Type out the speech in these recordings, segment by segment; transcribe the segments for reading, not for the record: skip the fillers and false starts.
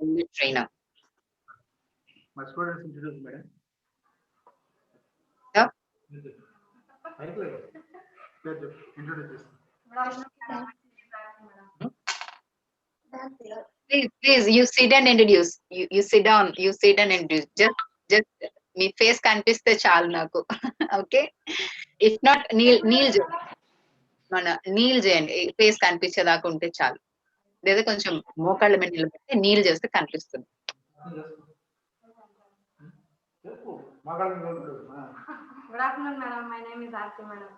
English trainer. My students introduce, madam. Yeah. Introduce. Please, you sit and introduce. You sit down. You sit and introduce. Just me face కనిపిస్తే చాలు నాకు. Okay, if not Neel చేయండి, face కనిపించేదాకా ఉంటే చాలు. లేదా కొంచెం మోకాళ్ళ మీద నిలబెట్టి నీల్ చేస్తే కనిపిస్తుంది. Good afternoon, madam. My name is Aarti, madam.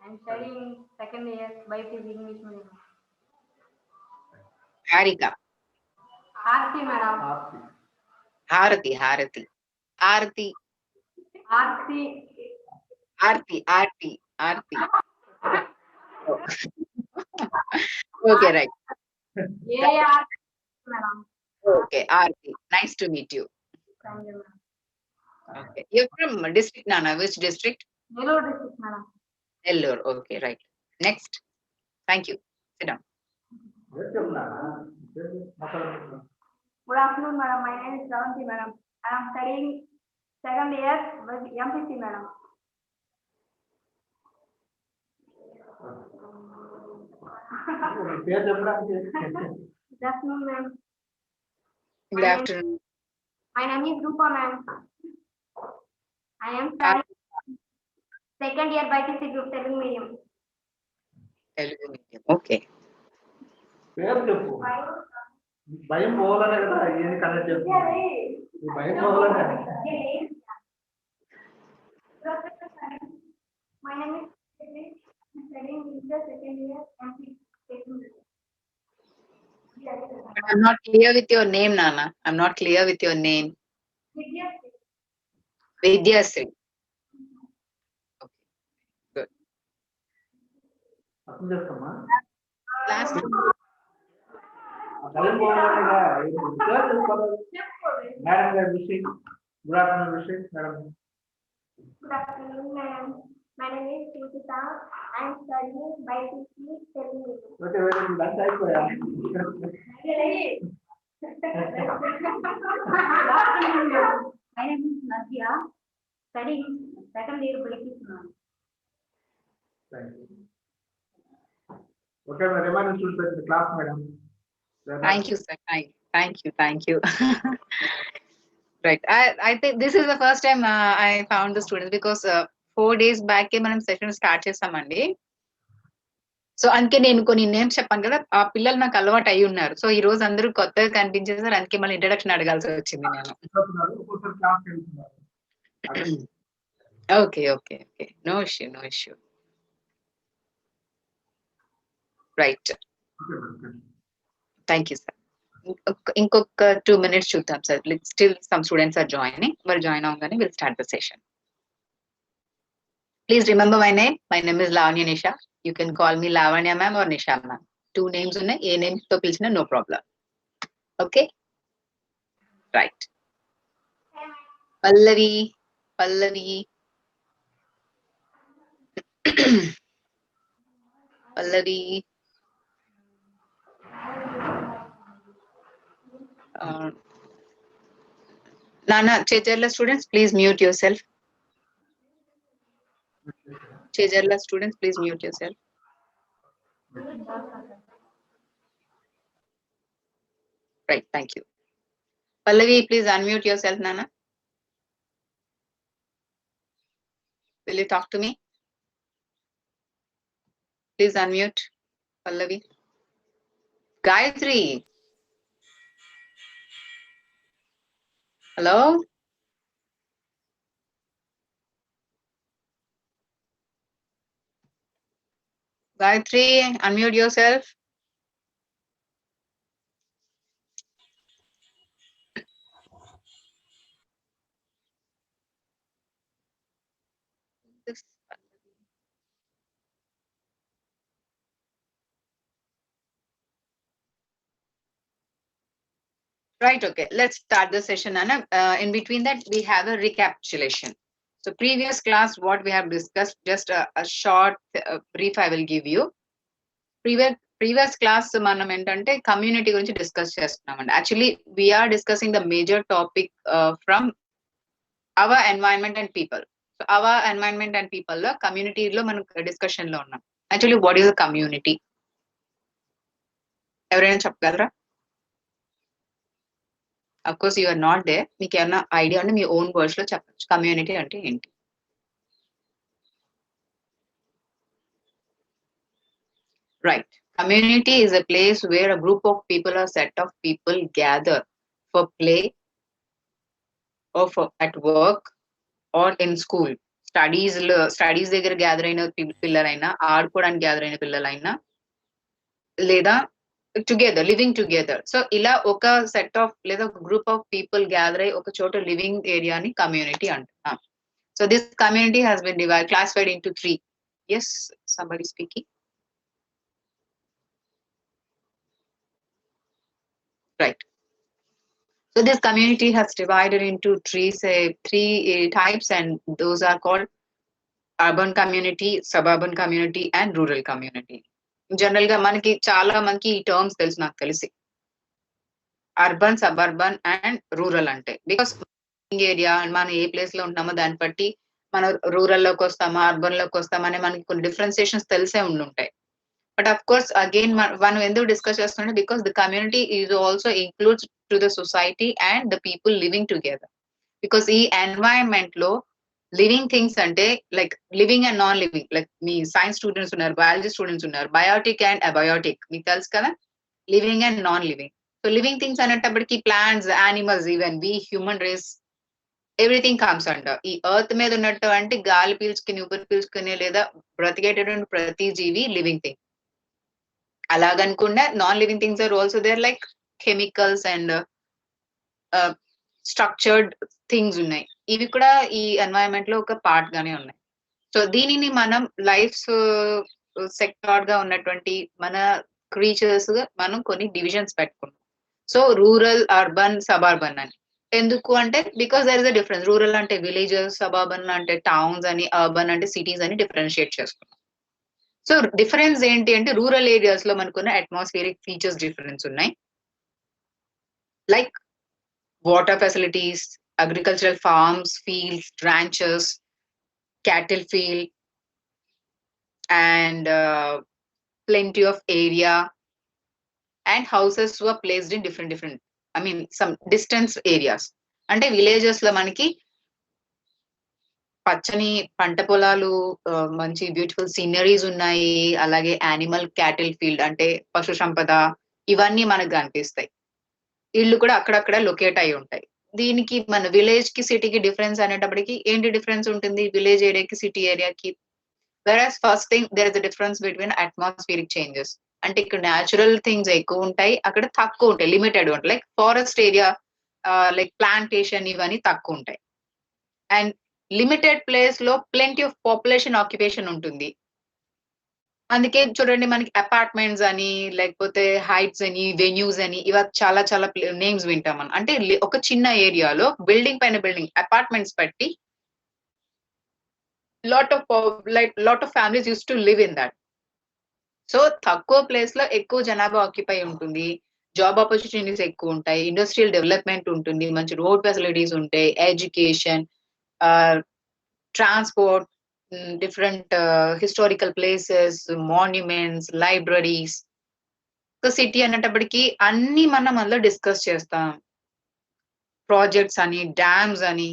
I am studying second year BIPC English medium. Harika. Aarti, madam. హారతి. Aarti. Aarti. Okay, right. Yeah, madam. Okay, Aarti. Nice to meet you. Thank you, madam. Okay. You're from district, Nana. Which district? Nellore district, madam. Nellore. Okay, right. Next. Thank you. Sit down. Good afternoon, madam. My name is Ravanti, madam. I am studying second year with MPC, madam. Good afternoon, ma'am. Good afternoon. My name is Rupa, ma'am. I am studying second year BIPC group Telugu medium. Telugu medium. Okay. భయం పోవాలనే కదా ఏది colour చెప్తున్నా భయం పోవాలనే. My name is studying in the second year MPC. I'm not clear with your name, Nana. I'm not clear with your name. Vidyasri. Okay. Good. అర్థం చేస్తామా Class. భయం పోవాలనే కదా madam గారు విషయం. గుడ్ ఆఫ్టర్నూన్ విషయం madam. Good afternoon, ma'am. My name is Sujita. I am studying BIPC Telugu. Okay very good. అంతా అయిపోయా. My name is Nadia. Studying second year BIPC. Okay madam. Remaining students in class madam. Thank you, sir. Thank you. Right. I think this is the first time I found the students because 4 days back మనం session start చేస్తామండి. So అందుకే నేను కొన్ని names చెప్పాను కదా, ఆ పిల్లలు నాకు అలవాటు అయి ఉన్నారు. సో ఈ రోజు అందరూ కొత్తగా కనిపించేసారు, అందుకే మళ్ళీ ఇంట్రడక్షన్ అడగాల్సి వచ్చింది నేను. Okay. No issue. Right. Thank you sir. ఇంకొక 2 minutes చూద్దాం sir. Still some students are joining. వాళ్ళు జాయిన్ అవగానే will start the session. Please remember my name. My name is Lavanya Nisha. You can call me Lavanya ma'am or Nisha ma'am. 2 names ఉన్నాయి. ఏ names తో పిలిచినా no problem. Okay? Right. Pallavi. Pallavi. Nana, Chejarla students, please mute yourself. Chejarla students, please mute yourself. Right, thank you. Pallavi, please unmute yourself, Nana. Will you talk to me? Please unmute, Pallavi. Gayatri. Hello? Gayatri, unmute yourself. Right, okay. Let's start the session, Anna. In between that, we have a recapitulation. So previous class, what we have discussed, just a short brief I will give you. Previous class మనం ఏంటంటే community గురించి discuss చేస్తున్నామండి. Actually we're discussing the major topic from our environment and people. So our environment and people లో కమ్యూనిటీలో మనం discussion లో ఉన్నాం. Actually what is a community? ఎవరైనా చెప్పగలరా? Of course you are not there. మీకు ఏమైనా ఐడియా ఉంటే మీ ఓన్ వర్డ్స్ లో చెప్పచ్చు కమ్యూనిటీ అంటే ఏంటి. Right. Community is a place where a group of people or set of people gather for play or for at work or in school. Studies దగ్గర gather అయిన పిల్లలైనా, ఆడుకోవడానికి గ్యాదర్ అయిన పిల్లలైనా, లేదా టుగెదర్ లివింగ్ టుగెదర్. సో ఇలా ఒక set of లేదా ఒక గ్రూప్ ఆఫ్ పీపుల్ గ్యాదర్ అయ్యి ఒక చోట లివింగ్ ఏరియాని కమ్యూనిటీ అంటున్నాం. So this community has been classified into 3. Yes, somebody speaking. Right. So this community has divided into three types, and those are called urban community, suburban community, and rural community. General గా మనకి చాలా మందికి ఈ terms తెలుసు, నాకు తెలిసి. Urban, suburban and rural అంటే because area మనం ఏ ప్లేస్ లో ఉంటున్నామో దాన్ని బట్టి మనం రూరల్ లోకి వస్తామా, అర్బన్ లోకి వస్తామని మనకి కొన్ని డిఫరెన్సియేషన్స్ తెలిసే ఉండుంటాయి. But of course, again, one ఎందుకు డిస్కస్ చేస్తుంటే because the community is also includes to the society and the people living together. Because ఈ environment లో లివింగ్ థింగ్స్ అంటే like living and non living, like మీ science students ఉన్నారు, biology students ఉన్నారు, biotic and abiotic మీకు తెలుసు కదా, living and non living. So living things అనేటప్పటికి plants, animals, even we human race, everything comes under. ఈ earth మీద ఉన్నటువంటి గాలి పీల్చుకుని, ఊపిరి పీల్చుకునే లేదా బ్రతికేటటువంటి ప్రతి జీవి లివింగ్ థింగ్. అలాగనుకుండా non living things are also there, like chemicals and structured things ఉన్నాయి. ఇవి కూడా ఈ ఎన్వైరన్మెంట్ లో ఒక పార్ట్ గానే ఉన్నాయి. సో దీనిని మనం లైఫ్ సెక్టార్ గా ఉన్నటువంటి మన క్రీచర్స్ మనం కొన్ని డివిజన్స్ పెట్టుకున్నాం. సో రూరల్, అర్బన్, సబర్బన్ అని. ఎందుకు అంటే because there is a difference. Rural అంటే విలేజెస్, సబర్బన్ అంటే టౌన్స్ అని, అర్బన్ అంటే సిటీస్ అని డిఫరెన్షియేట్ చేసుకున్నాం. సో డిఫరెన్స్ ఏంటి అంటే రూరల్ ఏరియాస్ లో మనకున్న అట్మాస్ఫియరిక్ ఫీచర్స్ డిఫరెన్స్ ఉన్నాయి. Like water facilities, agricultural farms, fields, ranches, cattle field, and plenty of area, and houses were placed in different some distance areas. అంటే villages లో మనకి పచ్చని పంట పొలాలు, మంచి బ్యూటిఫుల్ సీనరీస్ ఉన్నాయి. అలాగే యానిమల్, క్యాటిల్ ఫీల్డ్ అంటే పశు సంపద, ఇవన్నీ మనకు కనిపిస్తాయి. ఇళ్ళు కూడా అక్కడక్కడ లొకేట్ అయి ఉంటాయి. దీనికి మన విలేజ్ కి సిటీకి డిఫరెన్స్ అనేటప్పటికి ఏంటి డిఫరెన్స్ ఉంటుంది విలేజ్ ఏరియాకి సిటీ ఏరియాకి? Whereas first thing there is a difference between atmospheric changes. అంటే ఇక్కడ న్యాచురల్ థింగ్స్ ఎక్కువ ఉంటాయి, అక్కడ తక్కువ ఉంటాయి, లిమిటెడ్ ఉంటాయి. Like forest area, like plantation, ఇవన్నీ తక్కువ ఉంటాయి. అండ్ లిమిటెడ్ ప్లేస్ లో ప్లెంటీ ఆఫ్ పాపులేషన్ ఆక్యుపేషన్ ఉంటుంది. అందుకే చూడండి మనకి అపార్ట్మెంట్స్ అని, లేకపోతే హైట్స్ అని, వెన్యూస్ అని, ఇవ చాలా చాలా నేమ్స్ వింటాం మనం. అంటే ఒక చిన్న ఏరియాలో బిల్డింగ్ పైన బిల్డింగ్ అపార్ట్మెంట్స్ పెట్టి lot of families use to live in that. So తక్కువ ప్లేస్ లో ఎక్కువ జనాభా ఆక్యుపై ఉంటుంది, జాబ్ ఆపర్చునిటీస్ ఎక్కువ ఉంటాయి, ఇండస్ట్రియల్ డెవలప్మెంట్ ఉంటుంది, మంచి రోడ్ ఫెసిలిటీస్ ఉంటాయి, education, transport, different historical places, monuments, libraries. ఒక సిటీ అనేటప్పటికి అన్ని మనం అందులో డిస్కస్ చేస్తాం. ప్రాజెక్ట్స్ అని, డ్యామ్స్ అని,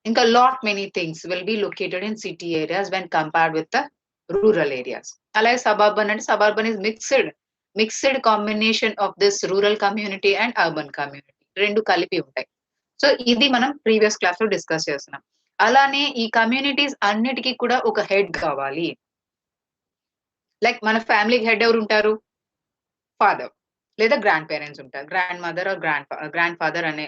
ఇంకా lot many things will be located in city areas when compared with the rural areas. అలాగే సబర్బన్ అంటే suburban is mixed combination of this rural community and urban community, రెండు కలిపి ఉంటాయి. సో ఇది మనం ప్రీవియస్ క్లాస్ లో డిస్కస్ చేస్తున్నాం. అలానే ఈ కమ్యూనిటీస్ అన్నిటికీ కూడా ఒక హెడ్ కావాలి. లైక్ మన ఫ్యామిలీకి హెడ్ ఎవరు ఉంటారు? ఫాదర్ లేదా గ్రాండ్ పేరెంట్స్ ఉంటారు, grand mother are grand father అనే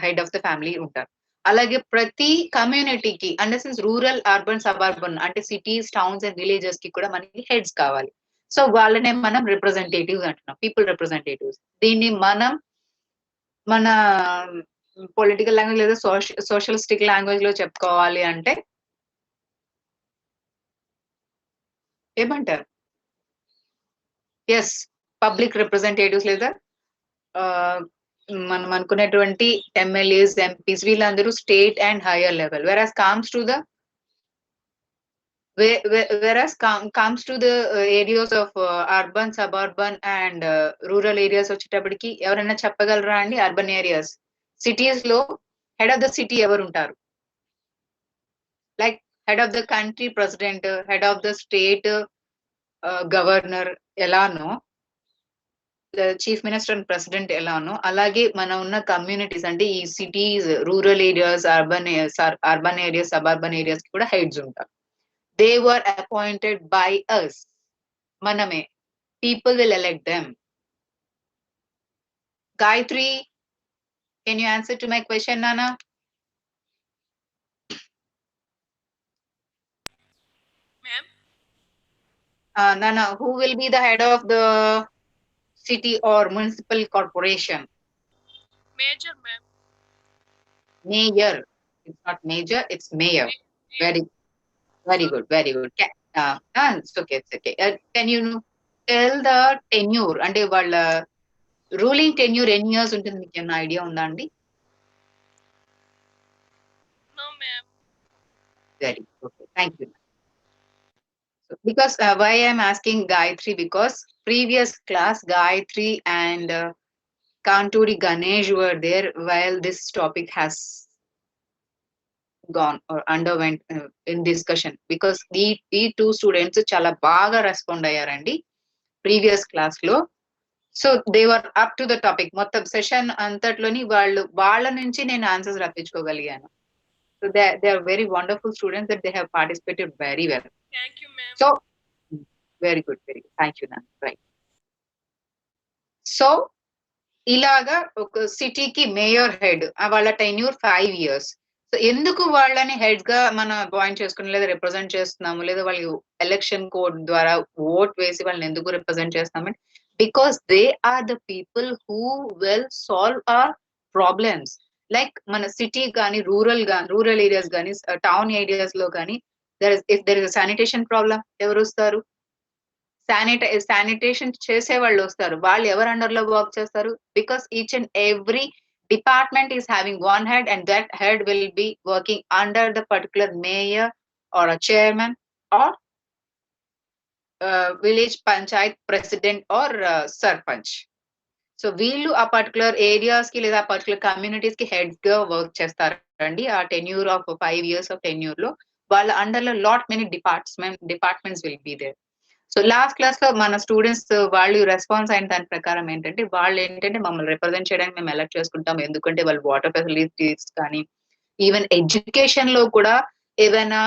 హెడ్ ఆఫ్ ద ఫ్యామిలీ ఉంటారు. అలాగే ప్రతి కమ్యూనిటీకి under since rural, urban, suburban అంటే సిటీస్, టౌన్స్ అండ్ విలేజెస్ కి కూడా మనకి హెడ్స్ కావాలి. సో వాళ్ళనే మనం రిప్రజెంటేటివ్స్ అంటున్నాం, పీపుల్ రిప్రజెంటేటివ్స్. దీన్ని మనం మన పొలిటికల్ లాంగ్వేజ్ లేదా సోషలిస్టిక్ లాంగ్వేజ్ లో చెప్పుకోవాలి అంటే ఏమంటారు? ఎస్ పబ్లిక్ రిప్రజెంటేటివ్స్ లేదా మనం అనుకునేటువంటి ఎమ్మెల్యేస్ ఎంపీస్ వీళ్ళందరూ state and higher level whereas comes to the whereas comes to the areas of urban suburban and rural areas వచ్చేటప్పటికి ఎవరైనా చెప్పగలరా అండి అర్బన్ ఏరియాస్ సిటీస్ లో హెడ్ ఆఫ్ ద సిటీ ఎవరు ఉంటారు like head of the country president head of the state governor ఎలానో chief minister and president ఎలానో అలాగే మన ఉన్న కమ్యూనిటీస్ అంటే ఈ cities rural areas urban areas suburban areas కి కూడా హెడ్స్ ఉంటారు they were appointed by us maname people will elect them Gayatri can you answer to my question Nana Ma'am? Nana who will be the head of the city or municipal corporation Major, ma'am. mayor it's not major it's mayor very very good it's okay can you tell the tenure అంటే వాళ్ళ ruling tenure ఎన్ని years ఉంటుంది మీకు ఏమైనా idea ఉందా అండి No, ma'am. very okay thank you because why I'm asking Gayatri because previous class Gayatri and Kanturi Ganesh were there while this topic has gone or underwent in discussion because the two students చాలా బాగా respond అయ్యారండి previous class లో so they were up to the topic మొత్తం session అంతట్లోని వాళ్ళ నుంచి నేను answers రప్పించుకోగలిగాను so they are very wonderful students that they have participated very well Thank you, ma'am. So very good thank you ma'am right so ఇలాగా ఒక సిటీకి mayor head వాళ్ళ టెన్యూర్ 5 years సో ఎందుకు వాళ్ళని హెడ్ గా మనం అపాయింట్ చేసుకుని లేదా రిప్రజెంట్ చేస్తున్నాము లేదా వాళ్ళు ఎలక్షన్ కోడ్ ద్వారా ఓట్ వేసి వాళ్ళని ఎందుకు రిప్రజెంట్ చేస్తామంటే because they are the people who will solve our problems like మన సిటీ కానీ రూరల్ ఏరియాస్ కానీ టౌన్ ఏరియాస్ లో కానీ if there is sanitation problem ఎవరు వస్తారు శానిటేషన్ చేసే వాళ్ళు వస్తారు వాళ్ళు ఎవరు అండర్ లో వర్క్ చేస్తారు because each and every department is having one head and that head will be working under the particular mayor or a chairman or village panchayat president or sarpanch so వీళ్ళు ఆ particular areas కి లేదా particular communities కి head గా work చేస్తారండి ఆ tenure of 5 years of tenure లో వాళ్ళ అండర్ లో lot many departments will be there so last class లో మన స్టూడెంట్స్ వాళ్ళు రెస్పాన్స్ అయిన దాని ప్రకారం ఏంటంటే వాళ్ళు ఏంటంటే మమ్మల్ని రిప్రజెంట్ చేయడానికి మేము ఎలక్ట్ చేసుకుంటాం ఎందుకంటే వాళ్ళు వాటర్ ఫెసిలిటీస్ కానీ ఈవెన్ ఎడ్యుకేషన్ లో కూడా ఏవైనా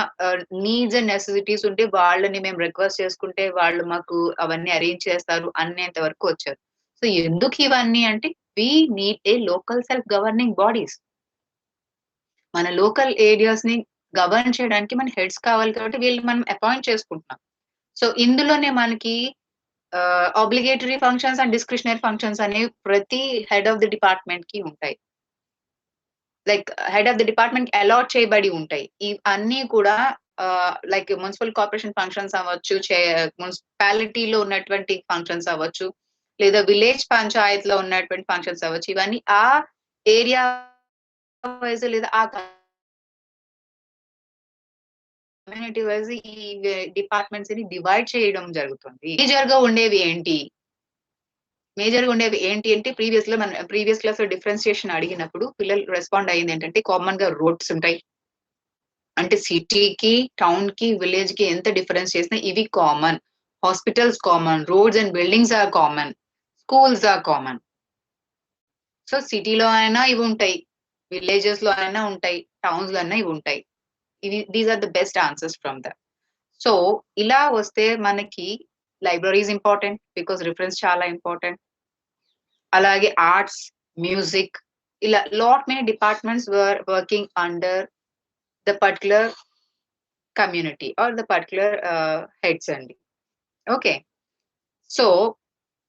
నీడ్స్ అండ్ నెసెసిటీస్ ఉంటే వాళ్ళని మేము రిక్వెస్ట్ చేసుకుంటే వాళ్ళు మాకు అవన్నీ అరేంజ్ చేస్తారు అనేంత వరకు వచ్చారు సో ఎందుకు ఇవన్నీ అంటే we need a local self governing bodies మన లోకల్ ఏరియాస్ ని గవర్న్ చేయడానికి మన హెడ్స్ కావాలి కాబట్టి వీళ్ళు మనం అపాయింట్ చేసుకుంటున్నాం సో ఇందులోనే మనకి obligatory functions and discretionary functions అనేవి ప్రతి హెడ్ ఆఫ్ ది డిపార్ట్మెంట్ కి ఉంటాయి like head of the department allot చేయబడి ఉంటాయి ఇవన్నీ కూడా లైక్ మున్సిపల్ కార్పొరేషన్ ఫంక్షన్స్ అవ్వచ్చు మున్సిపాలిటీలో ఉన్నటువంటి ఫంక్షన్స్ అవ్వచ్చు లేదా విలేజ్ పంచాయత్ లో ఉన్నటువంటి ఫంక్షన్స్ అవ్వచ్చు ఇవన్నీ ఆ ఏరియా వైజ్ లేదా ఆ కమ్యూనిటీ వైజ్ ఈ డిపార్ట్మెంట్స్ ని డివైడ్ చేయడం జరుగుతుంది మేజర్ గా ఉండేవి ఏంటి అంటే ప్రీవియస్ క్లాస్ లో డిఫరెన్సియేషన్ అడిగినప్పుడు పిల్లలు రెస్పాండ్ అయ్యింది ఏంటంటే కామన్ గా రోడ్స్ ఉంటాయి అంటే సిటీకి టౌన్ కి విలేజ్ కి ఎంత డిఫరెన్స్ చేసినా ఇవి common hospitals common roads and buildings are common schools are common so సిటీలో అయినా ఇవి ఉంటాయి విలేజెస్ లో అయినా ఉంటాయి టౌన్స్ లో అయినా ఇవి ఉంటాయి these are the best answers from that so ఇలా వస్తే మనకి లైబ్రరీస్ ఇంపార్టెంట్ బికాస్ రిఫరెన్స్ చాలా ఇంపార్టెంట్ అలాగే ఆర్ట్స్ మ్యూజిక్ ఇలా lot many departments were working under the particular community are the particular heads అండి ఓకే సో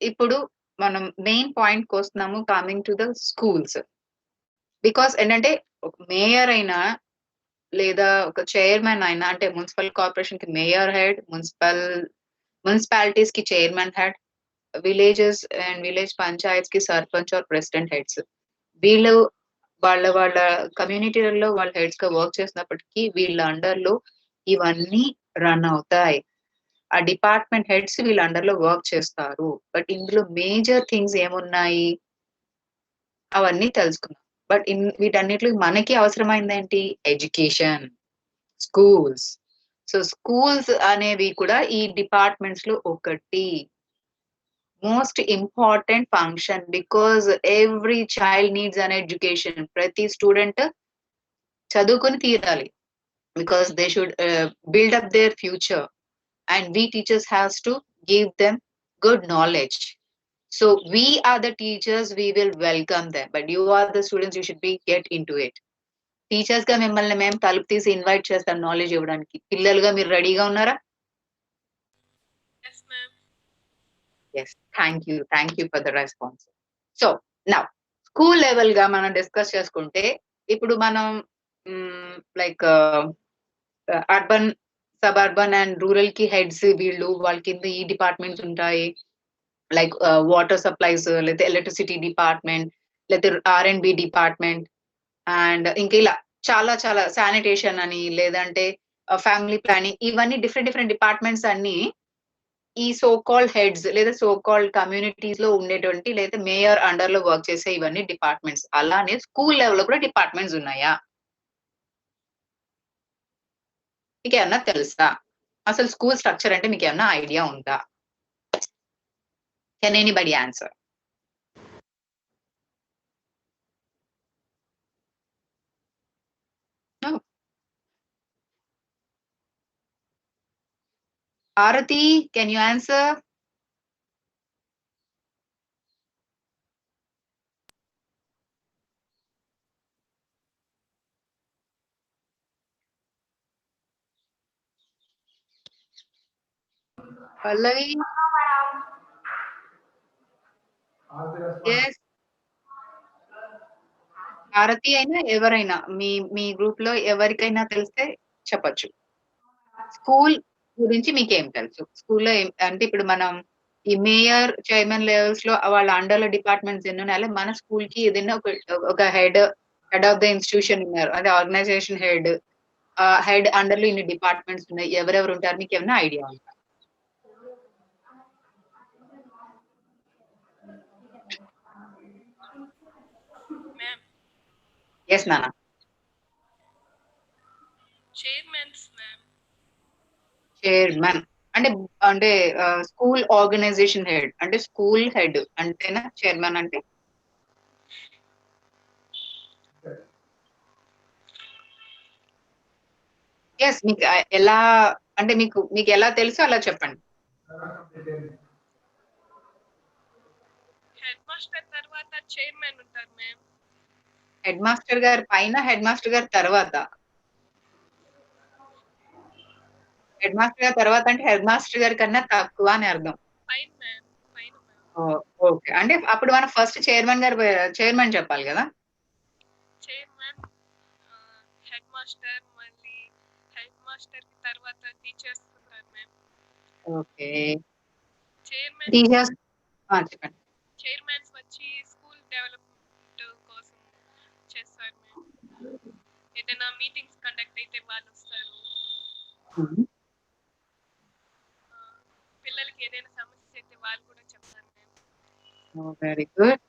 ఇప్పుడు మనం మెయిన్ పాయింట్ కి వస్తున్నాము coming to the schools because ఏంటంటే ఒక మేయర్ అయినా లేదా ఒక చైర్మన్ అయినా అంటే మున్సిపల్ కార్పొరేషన్ కి మేయర్ హెడ్ మున్సిపాలిటీస్ కి chairman head villages and village panchayats కి సర్పంచ్ ఆర్ ప్రెసిడెంట్ హెడ్స్ వీళ్ళు వాళ్ళ కమ్యూనిటీలలో వాళ్ళ హెడ్స్ గా వర్క్ చేసినప్పటికీ వీళ్ళ అండర్ లో ఇవన్నీ రన్ అవుతాయి. ఆ డిపార్ట్మెంట్ హెడ్స్ వీళ్ళ అండర్ లో వర్క్ చేస్తారు. బట్ ఇందులో మేజర్ థింగ్స్ ఏమున్నాయి అవన్నీ తెలుసుకున్నాం. బట్ వీటన్నిటిలో మనకి అవసరమైంది ఏంటి? Education, schools. సో స్కూల్స్ అనేవి కూడా ఈ డిపార్ట్మెంట్స్ లో ఒకటి most important function because every child needs an education. ప్రతి స్టూడెంట్ చదువుకొని తీరాలి because they should build up their future and we teachers has to give them good knowledge. So we are the teachers, we will welcome them, but you are the students, you should be get into it. Teachers గా మిమ్మల్ని మేము తలుపు తీసి invite చేస్తాం knowledge ఇవ్వడానికి. పిల్లలుగా మీరు రెడీగా ఉన్నారా? Yes, ma'am. Yes, thank you for the response. So now school level గా మనం డిస్కస్ చేసుకుంటే ఇప్పుడు మనం like urban, suburban and rural కి హెడ్స్ వీళ్ళు, వాళ్ళ కింద ఈ డిపార్ట్మెంట్స్ ఉంటాయి లైక్ వాటర్ సప్లైస్ లేదా ఎలక్ట్రిసిటీ డిపార్ట్మెంట్ లేదా R&B డిపార్ట్మెంట్ అండ్ ఇంకా ఇలా చాలా చాలా శానిటేషన్ అని లేదంటే ఫ్యామిలీ ప్లానింగ్, ఇవన్నీ డిఫరెంట్ డిపార్ట్మెంట్స్ అన్ని ఈ సో కాల్డ్ హెడ్స్ లేదా సో కాల్డ్ కమ్యూనిటీస్ లో ఉండేటువంటి లేదా మేయర్ అండర్ లో వర్క్ చేసే ఇవన్నీ డిపార్ట్మెంట్స్. అలానే స్కూల్ లెవెల్ లో కూడా డిపార్ట్మెంట్స్ ఉన్నాయా? మీకు ఏమన్నా తెలుసా? అసలు స్కూల్ స్ట్రక్చర్ అంటే మీకు ఏమన్నా ఐడియా ఉందా? Can anybody answer? Arati, can you answer? Pallavi? Yes. Bharati అయినా ఎవరైనా మీ గ్రూప్ లో ఎవరికైనా తెలిస్తే చెప్పొచ్చు. స్కూల్ గురించి మీకేం తెలుసు? స్కూల్లో అంటే ఇప్పుడు మనం ఈ మేయర్, చైర్మన్ లెవెల్స్ లో వాళ్ళ అండర్ లో డిపార్ట్మెంట్స్ ఎన్ని ఉన్నాయి, మన స్కూల్ కి ఏదైనా ఒక హెడ్ ఆఫ్ ద ఇన్స్టిట్యూషన్ ఉన్నారు, అదే ఆర్గనైజేషన్ హెడ్ అండర్ లో ఇన్ని డిపార్ట్మెంట్స్ ఉన్నాయి, ఎవరెవరు ఉంటారు? మీకు ఏమైనా ఐడియా ఉందా? Ma'am. ఎస్ నాన్న. Chairmans, ma'am. చైర్మన్ అంటే అంటే స్కూల్ ఆర్గనైజేషన్ హెడ్ అంటే స్కూల్ హెడ్ అంటేనా చైర్మన్ అంటే? ఎస్. మీకు ఎలా అంటే మీకు ఎలా తెలుసు అలా చెప్పండి. హెడ్ మాస్టర్ తర్వాత చైర్మన్ ఉంటారు మ్యామ్. హెడ్ మాస్టర్ గారి పైన, హెడ్ మాస్టర్ గారి తర్వాత? హెడ్ మాస్టర్ గారి తర్వాత అంటే హెడ్ మాస్టర్ గారి కన్నా తక్కువ అని అర్థం. పైన మ్యామ్, పైన మ్యామ్. ఓకే, అంటే అప్పుడు మనం ఫస్ట్ చైర్మన్ చెప్పాలి కదా? చైర్మన్, హెడ్ మాస్టర్, మళ్ళీ హెడ్ మాస్టర్ కి తర్వాత టీచర్స్ ఉంటారు మ్యామ్. ఓకే. చైర్మన్ టీచర్స్ చెప్పండి. చైర్మన్స్ వచ్చి స్కూల్ డెవలప్మెంట్ కోసం చేస్తారు మ్యామ్. ఏదైనా మీటింగ్స్ కండక్ట్ అయితే వాళ్ళు వస్తారు. పిల్లలకి ఏదైనా సమస్య అయితే వాళ్ళు కూడా చెప్తారు మ్యామ్. Very good.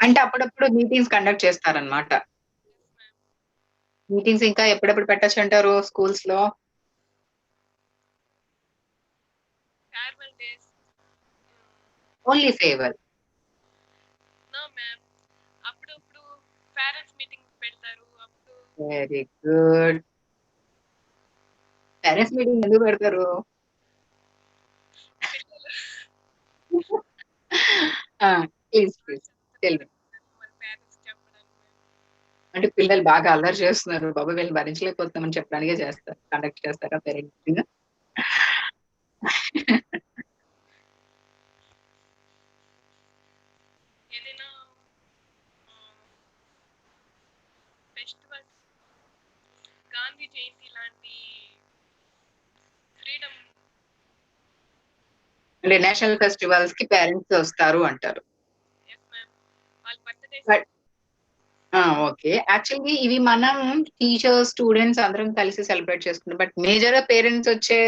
అంటే అప్పుడప్పుడు మీటింగ్స్ కండక్ట్ చేస్తారనమాట. మీటింగ్స్ ఇంకా ఎప్పుడెప్పుడు పెట్టచ్చు అంటారు స్కూల్స్ లో? Farewell days. Only farewell? No ma'am, అప్పుడప్పుడు పేరెంట్స్ మీటింగ్ పెడతారు. అప్పుడు వెరీ గుడ్. పేరెంట్స్ మీటింగ్ ఎందుకు పెడతారు? పిల్లలు ప్లీజ్ టెల్ మీ. వాళ్ళ పేరెంట్స్ చెప్పడానికి మ్యామ్. అంటే పిల్లలు బాగా అల్లరి చేస్తున్నారు బాబు, వీళ్ళు భరించలేకపోతున్నామని చెప్పడానికే కండక్ట్ చేస్తారా పేరెంట్స్ మీటింగ్? ఏదైనా ఫెస్టివల్, గాంధీ జయంతి లాంటి ఫ్రీడమ్ అంటే నేషనల్ ఫెస్టివల్స్ కి పేరెంట్స్ వస్తారు అంటారు. Yes ma'am. వాళ్ళ బర్త్డేస్ But ఓకే. యాక్చువల్లీ ఇవి మనం టీచర్స్, స్టూడెంట్స్ అందరం కలిసి సెలబ్రేట్ చేసుకుంటాం. బట్ మేజర్ గా పేరెంట్స్ వచ్చే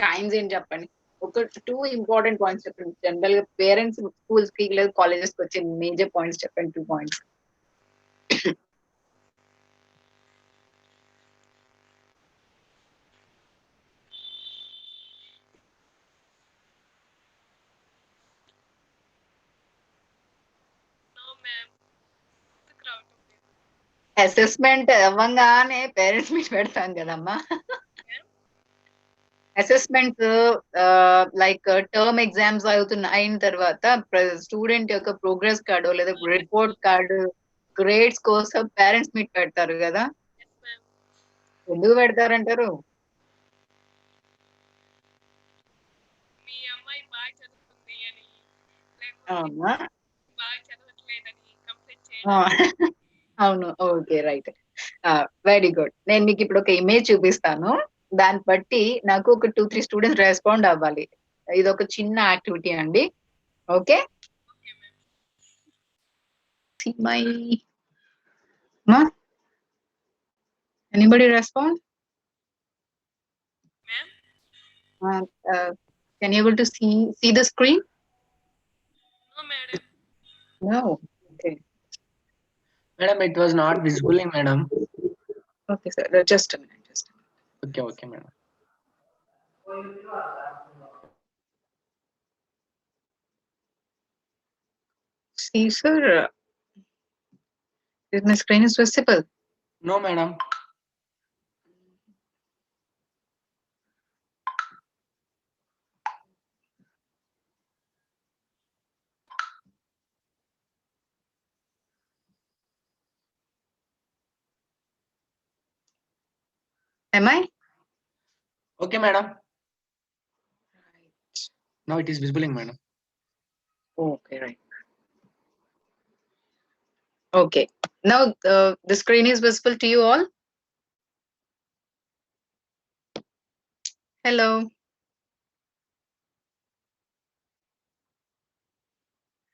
టైమ్స్ ఏంటి చెప్పండి? ఒక 2 ఇంపార్టెంట్ పాయింట్స్ చెప్పండి. జనరల్ గా పేరెంట్స్ స్కూల్స్ కి లేదా కాలేజెస్ కి వచ్చే మేజర్ పాయింట్స్ చెప్పండి. 2 పాయింట్స్. No ma'am. రావటం లేదు. అసెస్మెంట్ అవ్వంగానే పేరెంట్స్ మీట్ పెడతాం కదమ్మా. అసెస్మెంట్స్ లైక్ టర్మ్ ఎగ్జామ్స్ అయిన తర్వాత స్టూడెంట్ యొక్క ప్రోగ్రెస్ కార్డు లేదా రిపోర్ట్ కార్డు గ్రేడ్స్ కోసం పేరెంట్స్ మీట్ పెడతారు కదా. Yes ma'am. ఎందుకు పెడతారంటారు? మీ అమ్మాయి బాగా చదువుతుంది అని, లేకపోతే అవునా? బాగా చదవట్లేదని కంప్లైంట్ ఆ, చేయండి. అవును. Okay, right. Very good. నేను మీకు ఇప్పుడు ఒక ఇమేజ్ చూపిస్తాను. దాన్ని బట్టి నాకు ఒక 2-3 స్టూడెంట్స్ రెస్పాండ్ అవ్వాలి. ఇది ఒక చిన్న యాక్టివిటీ అండి. Okay. Okay ma'am. See my ma? Anybody respond? Ma'am. Can you able to see the screen? No madam. No. Okay. Madam, it was not visible, madam. Okay, sir. Just a minute. Just a minute. Okay, madam. See, sir. Is my screen is visible? No, madam. Am I? Okay, madam. Right. Now it is visible, madam. Okay, right. Okay. Now the screen is visible to you all. Hello.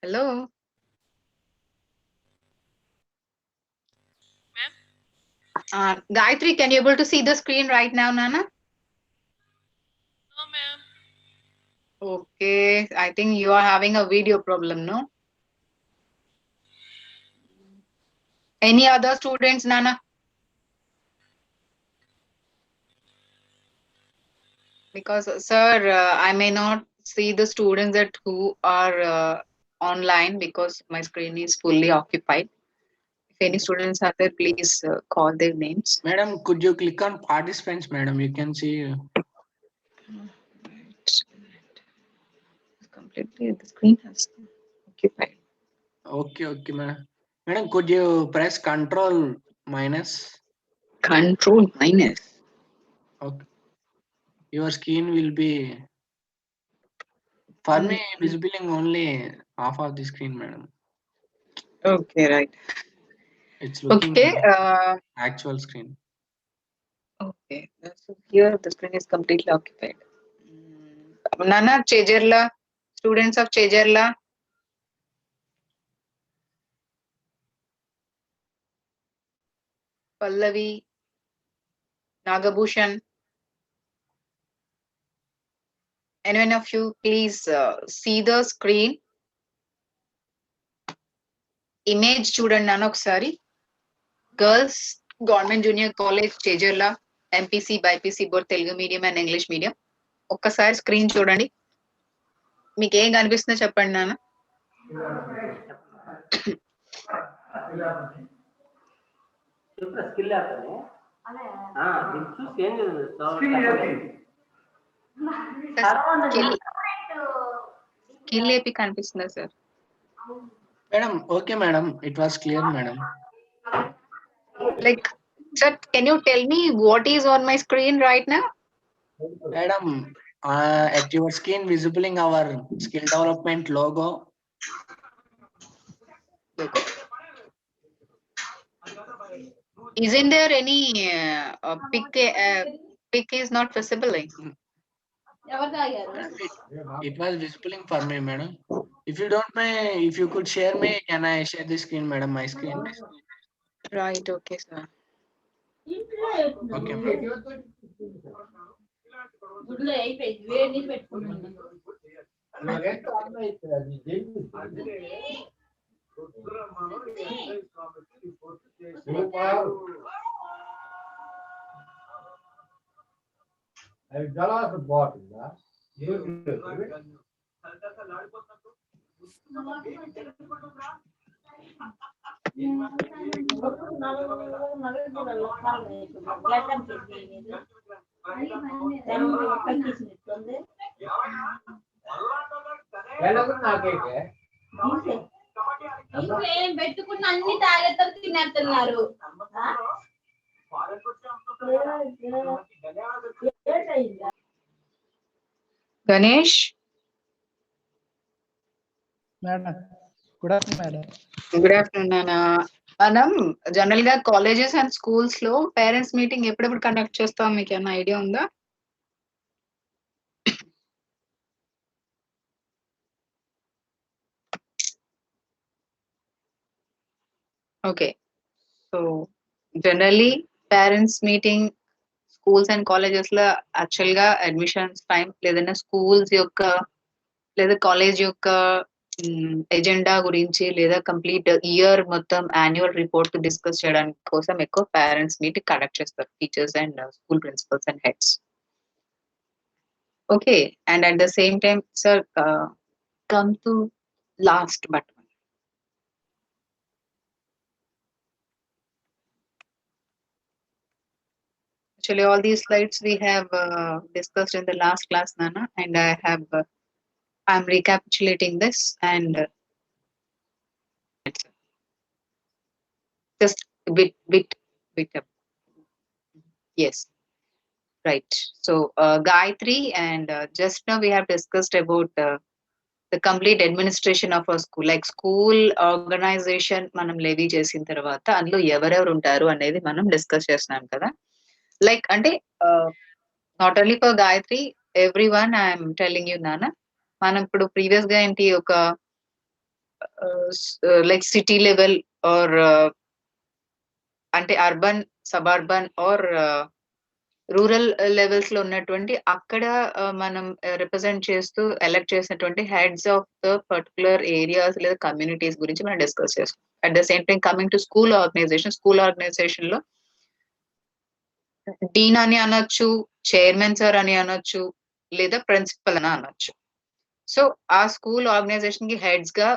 Hello. Ma'am. Gayatri, can you able to see the screen right now, Nana? No ma'am. Okay. I think you are having a video problem, no? Any other students, Nana? Because, sir, I may not see the students that who are online because my screen is fully occupied. If any students are there, please call their names. Madam, could you click on participants, madam? You can see. Completely, the screen has occupied. Okay, madam. Madam, could you press Control minus? Control minus. Okay. Your screen will be. For me, visible only half of the screen, madam. Okay, right. It's looking Okay. actual screen. Okay. So here the screen is completely occupied. Nana, Chejerla, students of Chejerla. Pallavi, Nagabhushan. Anyone of you, please see the screen. Image చూడండి నాన్న ఒకసారి. Girls Government Junior College Chejerla, MPC, BIPC, both Telugu medium and English medium. ఒక్కసారి screen చూడండి. మీకు ఏం కనిపిస్తుందో చెప్పండి నాన్న. స్కిల్ స్కిల్ ఏపీ కనిపిస్తుందా sir? Madam, okay, madam. It was clear, madam. Like, sir, can you tell me what is on my screen right now? Madam, at your screen visibling our skill development logo. Isn't there any pic is not visible? It was whispering for me, madam. If you don't mind, if you could share me, can I share the screen, madam? My screen. Right, okay, sir. Okay, madam. పెట్టుకున్న అన్ని తాగేస్తారు తినేస్తున్నారు Ganesh, Madam, good afternoon, madam. good afternoon, Nana. మనం general గా colleges and schools లో parents meeting ఎప్పుడెప్పుడు conduct చేస్తాం, మీకు ఏమైనా ఐడియా ఉందా? Okay, so generally parents meeting schools and colleges లో యాక్చువల్ గా అడ్మిషన్స్ టైం లేదంటే స్కూల్స్ యొక్క లేదా కాలేజ్ యొక్క ఎజెండా గురించి లేదా కంప్లీట్ ఇయర్ మొత్తం యాన్యువల్ రిపోర్ట్ డిస్కస్ చేయడానికి కోసం ఎక్కువ పేరెంట్స్ మీటింగ్ కండక్ట్ చేస్తారు, teachers and school principles and heads. Okay, and at the same time sir, come to last but actually all these slides we have discussed in the last class, Nana, and I'm recapitulating this and just bit up. Yes, right. So Gayatri, and just now we have discussed about the complete administration of a school, like school organization మనం levy చేసిన తర్వాత అందులో ఎవరెవరు ఉంటారు అనేది మనం discuss చేస్తున్నాం కదా. లైక్ అంటే not only for Gayatri, everyone I'm telling you నాన్న. మనం ఇప్పుడు ప్రీవియస్ గా ఏంటి ఒక లైక్ సిటీ లెవెల్ ఆర్ అంటే urban, suburban or rural levels లో ఉన్నటువంటి అక్కడ మనం రిప్రజెంట్ చేస్తూ ఎలక్ట్ చేసినటువంటి heads of the particular areas లేదా కమ్యూనిటీస్ గురించి మనం డిస్కస్ చేస్తాం. At the same time coming to school organisation లో డీన్ అని అనొచ్చు, చైర్మన్ సార్ అని అనొచ్చు, లేదా ప్రిన్సిపల్ అని అనొచ్చు. సో ఆ స్కూల్ ఆర్గనైజేషన్ కి హెడ్స్ గా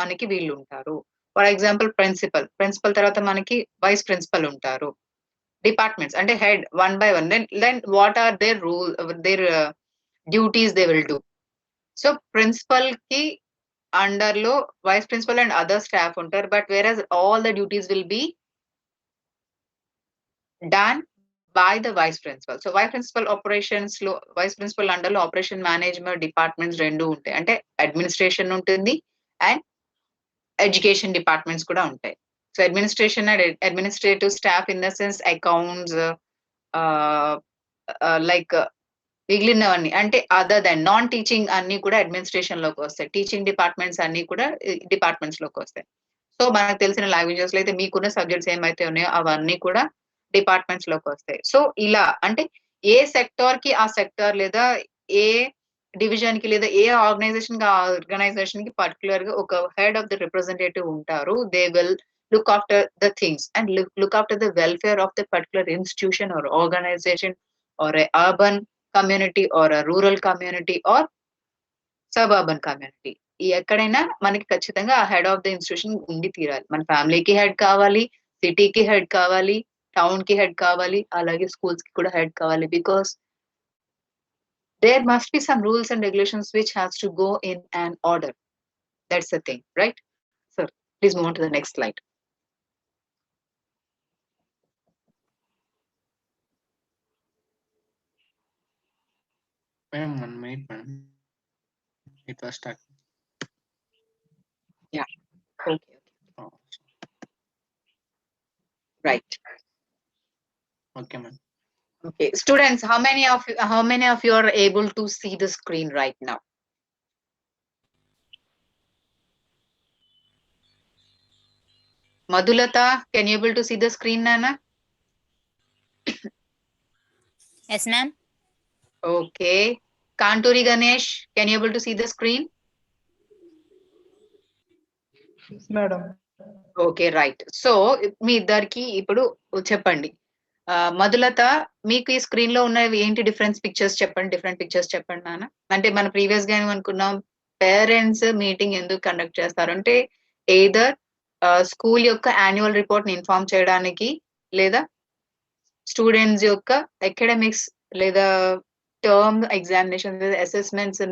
మనకి వీళ్ళు ఉంటారు. ఫర్ ఎగ్జాంపుల్ ప్రిన్సిపల్ తర్వాత మనకి వైస్ ప్రిన్సిపల్ ఉంటారు. డిపార్ట్మెంట్స్ అంటే head one by one, then what are their rule, their duties they will do. So principal కి అండర్ లో vice principal and other staff ఉంటారు, but where all the duties will be done by the vice principal. So vice principal operations లో vice principal under లో operation management departments రెండు ఉంటాయి, అంటే administration ఉంటుంది and education departments కూడా ఉంటాయి. So administration and administrative staff in the sense accounts, like మిగిలినవన్నీ అంటే అదర్ దెన్ నాన్ టీచింగ్ అన్ని కూడా అడ్మినిస్ట్రేషన్ లోకి వస్తాయి. టీచింగ్ డిపార్ట్మెంట్స్ అన్ని కూడా డిపార్ట్మెంట్స్ లోకి వస్తాయి. సో మనకు తెలిసిన లాంగ్వేజెస్ లో అయితే మీకున్న సబ్జెక్ట్స్ ఏమైతే ఉన్నాయో అవన్నీ కూడా డిపార్ట్మెంట్స్ లోకి వస్తాయి. సో ఇలా అంటే ఏ సెక్టార్ కి ఆ సెక్టార్ లేదా ఏ డివిజన్ కి లేదా ఏ ఆర్గనైజేషన్ కి పర్టికులర్ గా ఒక హెడ్ ఆఫ్ ద రిప్రజెంటేటివ్ ఉంటారు. They will look after the things and look after the welfare of the particular institution or organisation or a urban community or rural community or suburban community. ఎక్కడైనా మనకి ఖచ్చితంగా ఆ head of the institution ఉండి తీరాలి. మన ఫ్యామిలీకి head కావాలి, సిటీకి హెడ్ కావాలి, టౌన్ కి హెడ్ కావాలి, అలాగే స్కూల్స్ కి కూడా హెడ్ కావాలి. Because there must be some rules and regulations which has to go in an order. That's the thing, right? Sir, please move on to the next slide. Madam, 1 minute, madam. It was stuck. Okay. Oh, Right. okay, ma'am. Okay, students, how many of you are able to see the screen right now? Madhulata, can you able to see the screen, Nana? Yes, ma'am. Okay. Kanturi Ganesh, can you able to see the screen? Yes, madam. Okay right so మీ ఇద్దరికి ఇప్పుడు చెప్పండి మధులత మీకు ఈ screen లో ఉన్నవి ఏంటి different pictures చెప్పండి నాన్న అంటే మన ప్రీవియస్ గా ఏమనుకున్నాం పేరెంట్స్ మీటింగ్ ఎందుకు కండక్ట్ చేస్తారు అంటే ఎయిదర్ స్కూల్ యొక్క యాన్యువల్ రిపోర్ట్ ని ఇన్ఫార్మ్ చేయడానికి లేదా స్టూడెంట్స్ యొక్క అకాడమిక్స్ లేదా టర్మ్ ఎగ్జామినేషన్ అసెస్మెంట్స్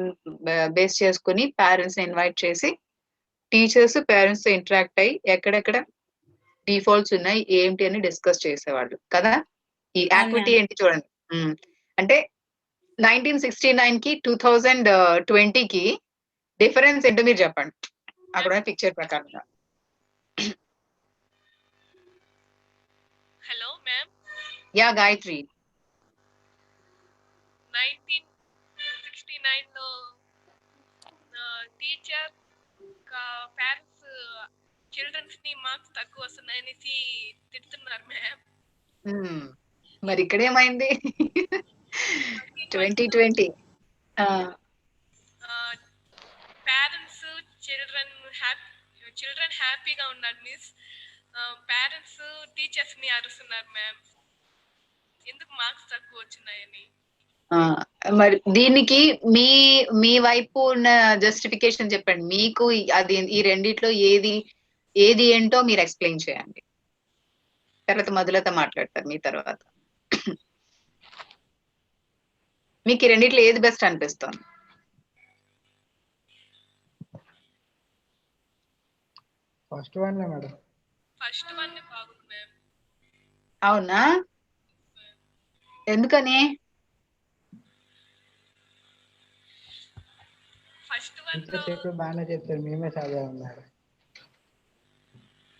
బేస్ చేసుకుని పేరెంట్స్ ని ఇన్వైట్ చేసి టీచర్స్ పేరెంట్స్ తో ఇంటరాక్ట్ అయ్యి ఎక్కడెక్కడ డిఫాల్ట్స్ ఉన్నాయి ఏంటి అని డిస్కస్ చేసేవాళ్ళు కదా ఈ యాక్టివిటీ ఏంటి చూడండి అంటే 1969 కి 2020 కి డిఫరెన్స్ ఏంటో మీరు చెప్పండి అక్కడ పిక్చర్ ప్రకారంగా హలో మ్యామ్ యా గాయత్రి 1969 లో టీచర్ పేరెంట్స్ చిల్డ్రన్స్ ని మార్క్స్ తక్కువ వస్తున్నాయనేసి తిడుతున్నారు మ్యామ్. మరి ఇక్కడ ఏమైంది 2020 పేరెంట్స్ చిల్డ్రన్ హ్యాపీగా ఉన్నారు మిస్. పేరెంట్స్ టీచర్స్ ని అరుస్తున్నారు మ్యామ్ ఎందుకు మార్క్స్ తక్కువ వచ్చినాయని. మరి దీనికి మీ మీ వైపు ఉన్న జస్టిఫికేషన్ చెప్పండి మీకు అది ఈ రెండిట్లో ఏది ఏంటో మీరు ఎక్స్ప్లెయిన్ చేయండి తర్వాత మొదలత మాట్లాడతారు మీ తర్వాత మీకు ఈ రెండిట్లో ఏది బెస్ట్ అనిపిస్తుంది first one madam first one బాగుంది మ్యామ్. అవునా ఎందుకని ఫస్ట్ వన్ చెప్పి బాగానే చెప్తారు మేమే చదివాము మేడం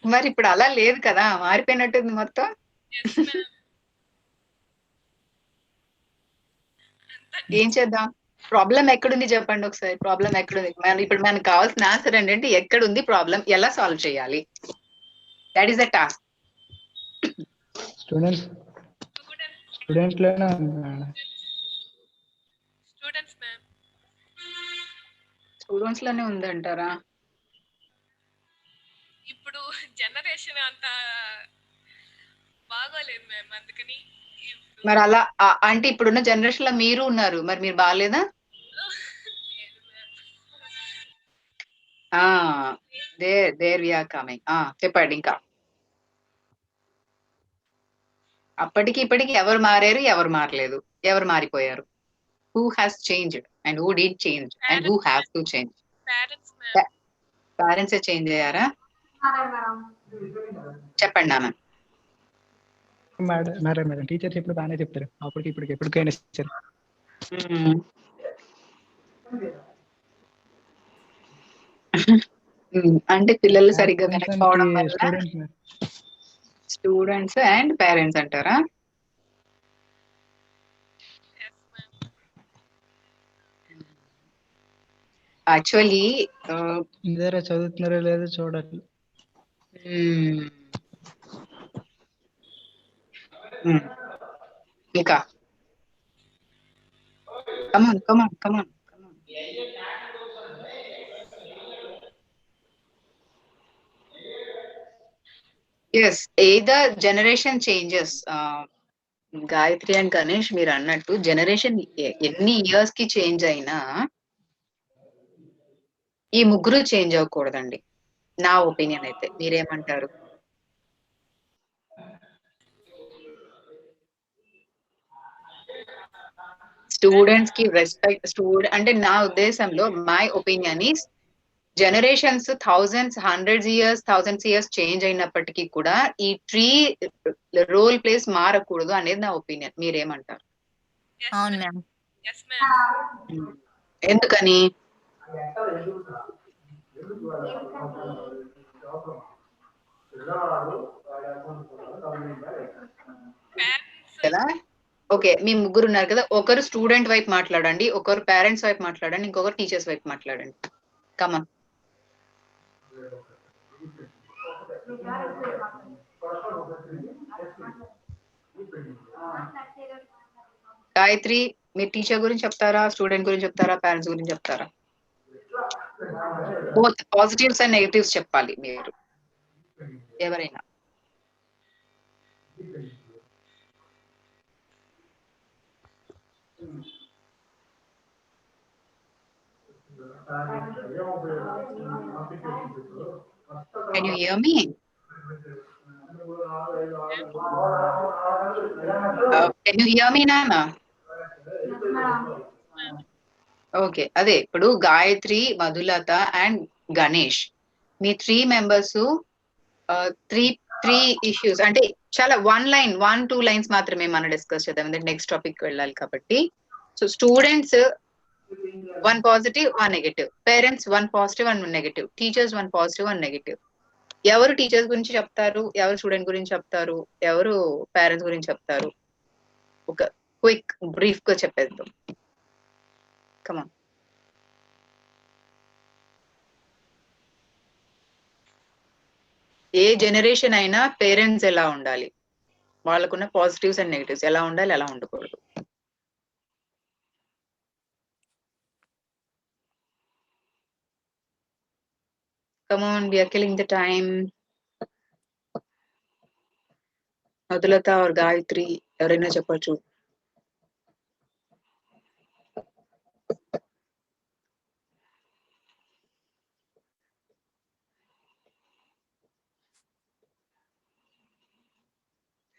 మరి ఇప్పుడు అలా లేదు కదా మారిపోయినట్టుంది మొత్తం ఏం చేద్దాం ప్రాబ్లం ఎక్కడుంది చెప్పండి ఒకసారి ప్రాబ్లం ఎక్కడుంది ఇప్పుడు మనకు కావాల్సిన ఆన్సర్ ఏంటంటే ఎక్కడుంది ప్రాబ్లం ఎలా సాల్వ్ చేయాలి that is the task students లోనే ఉంది మేడం స్టూడెంట్స్ లోనే ఉందంటారా ఇప్పుడు జనరేషన్ అంత బాగోలేదు మ్యామ్ అందుకని మరి అలా అంటే ఇప్పుడున్న జనరేషన్ లో మీరు ఉన్నారు మరి మీరు బాగాలేదా దేర్ వి ఆర్ కమింగ్ చెప్పండి ఇంకా అప్పటికి ఇప్పటికి ఎవరు మారారు ఎవరు మారలేదు ఎవరు మారిపోయారు who has changed and who did change and who have to change parents change అయ్యారా చెప్పండి నాన్న మేడం టీచర్స్ ఎప్పుడు బాగానే చెప్తారు అప్పటికి ఇప్పటికి ఎప్పటికైనా సార్ అంటే పిల్లలు సరిగ్గా వినకపోవడం వల్ల స్టూడెంట్స్ అండ్ పేరెంట్స్ అంటారా యాక్చువల్లీ ఇద్దరు చదువుతున్నారో లేదో చూడాలి ఇంకా come on yes either generation changes Gayatri and Ganesh మీరు అన్నట్టు జనరేషన్ ఎన్ని ఇయర్స్ కి చేంజ్ అయినా ఈ ముగ్గురు చేంజ్ అవ్వకూడదండి నా ఒపీనియన్ అయితే మీరేమంటారు స్టూడెంట్స్ కి రెస్పెక్ట్ అంటే నా ఉద్దేశంలో my opinion is generations hundreds years change అయినప్పటికీ కూడా ఈ ట్రీ రోల్ ప్లేస్ మారకూడదు అనేది నా ఒపీనియన్ మీరేమంటారు అవును మ్యామ్ ఎందుకని కదా ఓకే, మీ ముగ్గురు ఉన్నారు కదా, ఒకరు స్టూడెంట్ వైపు మాట్లాడండి, ఒకరు పేరెంట్స్ వైపు మాట్లాడండి, ఇంకొకరు టీచర్స్ వైపు మాట్లాడండి. కమన్. గాయత్రి, మీరు టీచర్ గురించి చెప్తారా, స్టూడెంట్ గురించి చెప్తారా, పేరెంట్స్ గురించి చెప్తారా? బోత్ పాజిటివ్స్ అండ్ నెగటివ్స్ చెప్పాలి మీరు ఎవరైనా. Can you hear me? Can you hear me, Nana? Okay, అదే ఇప్పుడు Gayatri, Madhulatha and Ganesh, me 3 members three issues అంటే చాలా 1-2 లైన్స్ మాత్రమే మనం డిస్కస్ చేద్దాం, ఎందుకంటే నెక్స్ట్ టాపిక్ వెళ్ళాలి కాబట్టి. So students 1 positive 1 negative, parents 1 positive 1 negative, teachers 1 positive 1 negative. ఎవరు టీచర్స్ గురించి చెప్తారు, ఎవరు స్టూడెంట్ గురించి చెప్తారు, ఎవరు పేరెంట్స్ గురించి చెప్తారు? ఒక క్విక్ బ్రీఫ్ గా చెప్పేద్దాం. కమాన్. ఏ జనరేషన్ అయినా పేరెంట్స్ ఎలా ఉండాలి, వాళ్ళకున్న పాజిటివ్స్ అండ్ నెగటివ్స్ ఎలా ఉండాలి, ఎలా ఉండకూడదు? Come on, we are killing the time. Madhulatha or Gayatri ఎవరైనా చెప్పొచ్చు.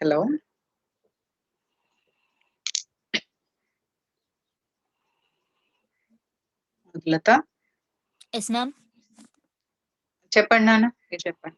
Hello, Madhulatha yes ma'am. చెప్పండి నాన్న, మీరు చెప్పండి.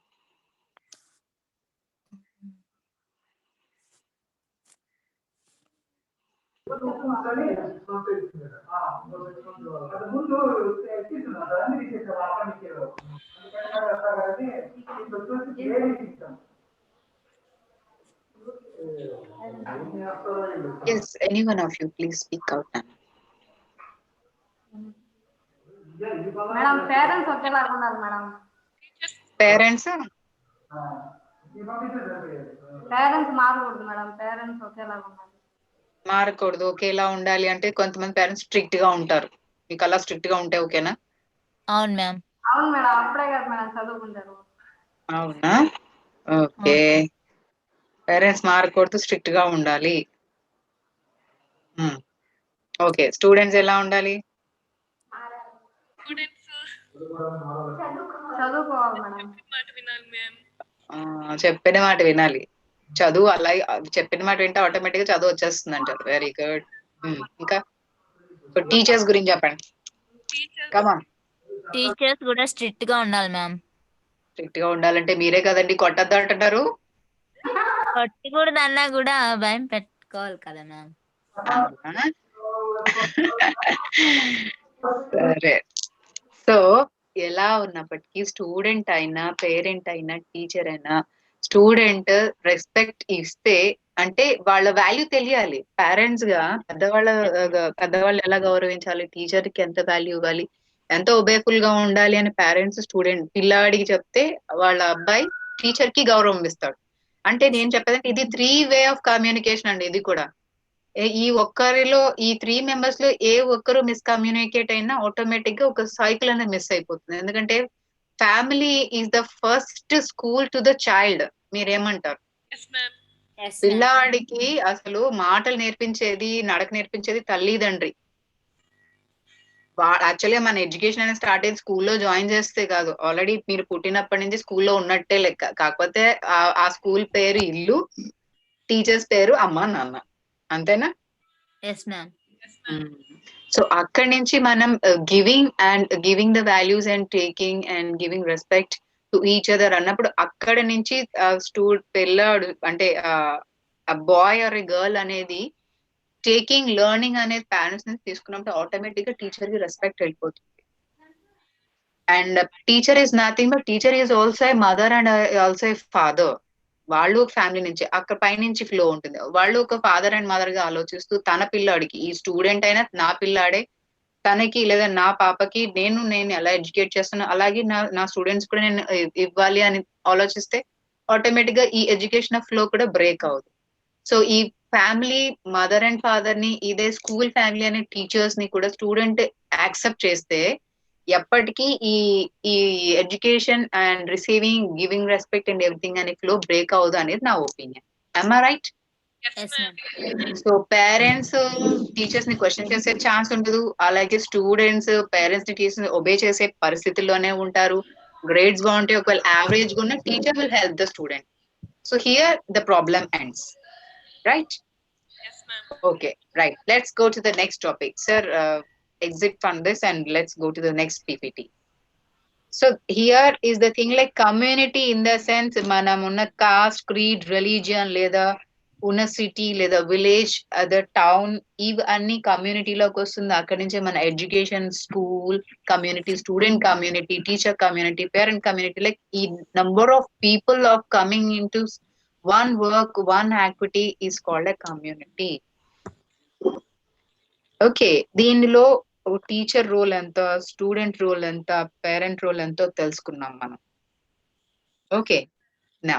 Yes, any one of you, please speak out now. Madam parents ఒకేలాగా ఉన్నారు మేడం. పేరెంట్స్ మారకూడదు మేడం, పేరెంట్స్ ఒకేలాగా ఉన్నారు. మారకూడదు, ఒకేలా ఉండాలి అంటే కొంతమంది పేరెంట్స్ స్ట్రిక్ట్ గా ఉంటారు, మీకు అలా స్ట్రిక్ట్ గా ఉంటే ఓకేనా? అవును మ్యామ్. అవును మేడం, అప్పుడే కదా మేడం చదువుకుంటారు. అవునా, ఓకే. పేరెంట్స్ మారకూడదు, స్ట్రిక్ట్ గా ఉండాలి. ఓకే, స్టూడెంట్స్ ఎలా ఉండాలి? స్టూడెంట్స్ చదువుకోవాలి మేడం. మాట వినాలి మ్యామ్. చెప్పిన మాట వినాలి. చదువు అలా చెప్పిన మాట వింటే ఆటోమేటిక్ గా చదువు వచ్చేస్తుంది అంటారు. Very good. ఇంకా టీచర్స్ గురించి చెప్పండి. కమాన్. టీచర్స్ కూడా స్ట్రిక్ట్ గా ఉండాలి మ్యామ్. స్ట్రిక్ట్ గా ఉండాలంటే మీరే కదండి కొట్టద్దు అంటున్నారు. కొట్టకూడదు అన్నా కూడా భయం పెట్టుకోవాలి కదా మ్యామ్. సరే, సో ఎలా ఉన్నప్పటికీ స్టూడెంట్ అయినా, పేరెంట్ అయినా, టీచర్ అయినా, స్టూడెంట్ రెస్పెక్ట్ ఇస్తే అంటే వాళ్ళ వాల్యూ తెలియాలి. పేరెంట్స్ గా పెద్దవాళ్ళు ఎలా గౌరవించాలి, టీచర్ కి ఎంత వాల్యూ ఇవ్వాలి, ఎంత ఒబేఫుల్ గా ఉండాలి అని పేరెంట్స్ స్టూడెంట్ పిల్లాడికి చెప్తే వాళ్ళ అబ్బాయి టీచర్ కి గౌరవం ఇస్తాడు. అంటే నేను చెప్పేదంటే ఇది 3 వే ఆఫ్ కమ్యూనికేషన్ అండి. ఇది కూడా ఈ ఒక్కరిలో, ఈ 3 మెంబర్స్ లో ఏ ఒక్కరు మిస్కమ్యూనికేట్ అయినా ఆటోమేటిక్ గా ఒక సైకిల్ అనేది మిస్ అయిపోతుంది. ఎందుకంటే family is the first school to the child. మీరేమంటారు? పిల్లాడికి అసలు మాటలు నేర్పించేది, నడక నేర్పించేది తల్లిదండ్రి. యాక్చువల్గా మన ఎడ్యుకేషన్ అనేది స్టార్ట్ అయ్యేది స్కూల్లో జాయిన్ చేస్తే కాదు, ఆల్రెడీ మీరు పుట్టినప్పటి నుంచి స్కూల్లో ఉన్నట్టే లెక్క. కాకపోతే ఆ స్కూల్ పేరు ఇల్లు, టీచర్స్ పేరు అమ్మ నాన్న, అంతేనా? సో అక్కడి నుంచి మనం giving the values and taking and giving respect to each other అన్నప్పుడు అక్కడ నుంచి పిల్లాడు అంటే ఆ బాయ్ ఆర్ ఏ గర్ల్ అనేది టేకింగ్ లెర్నింగ్ అనేది పేరెంట్స్ నుంచి తీసుకున్నప్పుడు ఆటోమేటిక్ గా టీచర్ కి రెస్పెక్ట్ వెళ్ళిపోతుంది. And teacher is nothing but teacher is also a mother and also a father. వాళ్ళు ఒక ఫ్యామిలీ నుంచి అక్కడ పైనుంచి ఫ్లో ఉంటుంది. వాళ్ళు ఒక ఫాదర్ అండ్ మదర్ గా ఆలోచిస్తూ తన పిల్లాడికి, ఈ స్టూడెంట్ అయినా నా పిల్లాడే, తనకి లేదా నా పాపకి నేను ఎలా ఎడ్యుకేట్ చేస్తున్నా అలాగే నా స్టూడెంట్స్ కూడా నేను ఇవ్వాలి అని ఆలోచిస్తే ఆటోమేటిక్ గా ఈ ఎడ్యుకేషన్ ఫ్లో కూడా బ్రేక్ అవుతుంది. సో ఈ ఫ్యామిలీ మదర్ అండ్ ఫాదర్ ని, ఇదే స్కూల్ ఫ్యామిలీ అనే టీచర్స్ ని కూడా స్టూడెంట్ యాక్సెప్ట్ చేస్తే ఎప్పటికీ ఈ ఈ education and receiving, giving respect and everything అనే ఫ్లో బ్రేక్ అవ్వదు అనేది నా opinion. am I right? Yes, Yes, ma'am. So parents teachers ని క్వశ్చన్ చేసే ఛాన్స్ ఉండదు, అలాగే స్టూడెంట్స్ పేరెంట్స్ ని టీచర్స్ ని ఒబే చేసే పరిస్థితుల్లోనే ఉంటారు. గ్రేడ్స్ బాగుంటే ఒకవేళ యావరేజ్ గా ఉన్న teacher will help the student. So here the problem ends, right? Yes, ma'am. Okay, right. Let's go to the next topic. Sir, exit from this and let's go to the next PPT. So here is the thing, like community in the sense, మనం ఉన్న caste, creed, religion, లేదా ఉన్న city లేదా village, other town, ఇవి అన్ని కమ్యూనిటీలోకి వస్తుంది. అక్కడి నుంచే మన education, school community, student community, teacher community, parent community, like ఈ number of people of coming in to one work, one activity is called a community. Okay, దీనిలో టీచర్ రోల్ ఎంత, student role ఎంత, పేరెంట్ రోల్ ఎంతో తెలుసుకున్నాం మనం. Okay, నా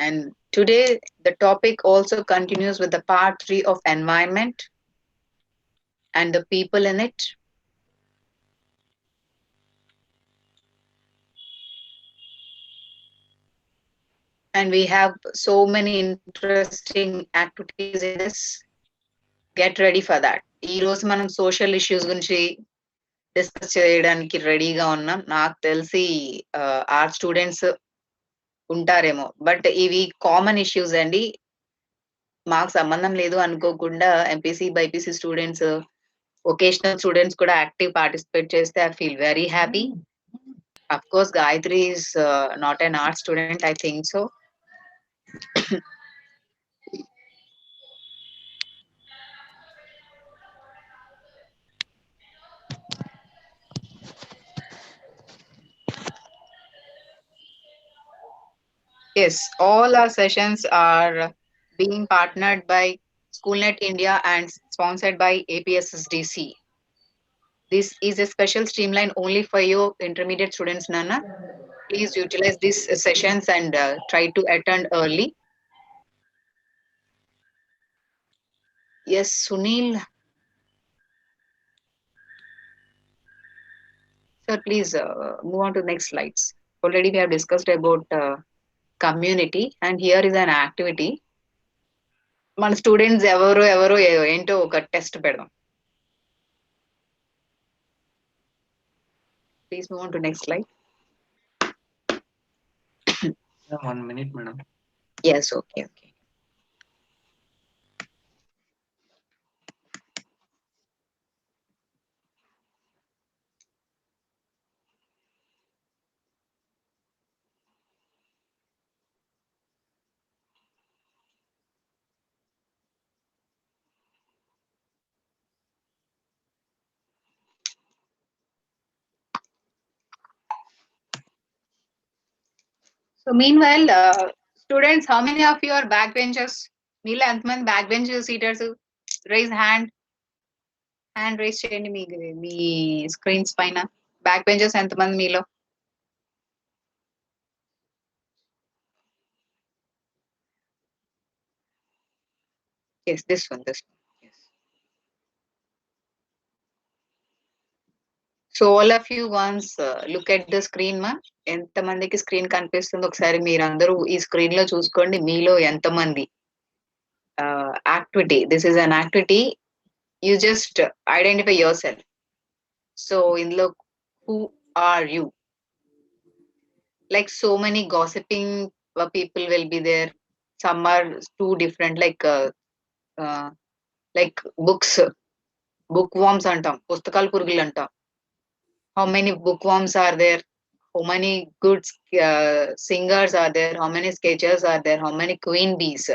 and today the topic also continues with the part 3 of environment and the people in it. And we have so many interesting activities in this. Get ready for that. ఈ రోజు మనం social issues గురించి discuss చేయడానికి రెడీగా ఉన్నాం. నాకు తెలిసి art students ఉంటారేమో, బట్ ఇవి కామన్ ఇష్యూస్ అండి, మాకు సంబంధం లేదు అనుకోకుండా MPC BiPC students, vocational students కూడా యాక్టివ్ పార్టిసిపేట్ చేస్తే I feel very happy. Of course Gayatri is not an art student, I think so. Yes, all our sessions are being partnered by SchoolNet India and sponsored by APSSDC. This is a special streamline only for your intermediate students, Nana. Please utilize these sessions and try to attend early. Yes, Sunil. Sir, please move on to the next slides. Already we have discussed about community, and here is an activity. మన students ఎవరో ఏంటో ఒక test పెడదాం. Please move on to next slide. 1 minute, madam. Yes, okay. So meanwhile, students, how many of you are backbenchers? మీలో ఎంతమంది back bench seaters? Raise hand raise చేయండి మీ screens పైన. బ్యాక్ బెంచర్స్ ఎంతమంది మీలో? Yes, this one. Yes. So all of you once look at the screen, ma. ఎంతమందికి screen కనిపిస్తుంది ఒకసారి మీరందరూ ఈ స్క్రీన్ లో చూసుకోండి, మీలో ఎంతమంది. Activity, this is an activity, you just identify your self. So ఇందులో who are you? Like so many gossiping people will be there. Some are too different, like books, bookworms antam, pustakal purugulu antam. How many bookworms are there? How many good singers are there? How many sketchers are there? How many queen bees?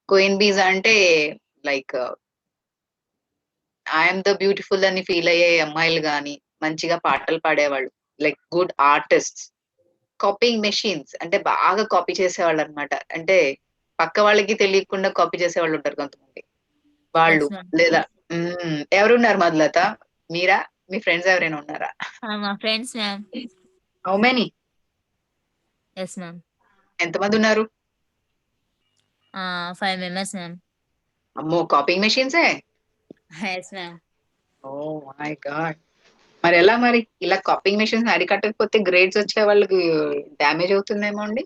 Queen bees ante like I am the beautiful అని feel అయ్యే అమ్మాయిలు గాని, మంచిగా పాటలు పాడేవాళ్ళు, like good artists. Copying machines అంటే బాగా copy చేసేవాళ్ళు అనమాట. అంటే పక్క వాళ్ళకి తెలియకుండా కాపీ చేసేవాళ్ళు ఉంటారు కొంతమంది. వాళ్ళు Yes, ma'am. లేదా ఎవరున్నారు మధులత? మీరా? మీ ఫ్రెండ్స్ ఎవరైనా ఉన్నారా? మా friends ma'am. How many? Yes ma'am. ఎంతమంది ఉన్నారు? 5 members మ్యామ్. అమ్మో, కాపీయింగ్ మెషిన్సే? Yes ma'am. Oh my God. మరి ఎలా మరి ఇలా కాపీయింగ్ మెషిన్స్ అరికట్టకపోతే గ్రేడ్స్ వచ్చే వాళ్ళకి డ్యామేజ్ అవుతుందేమో అండి.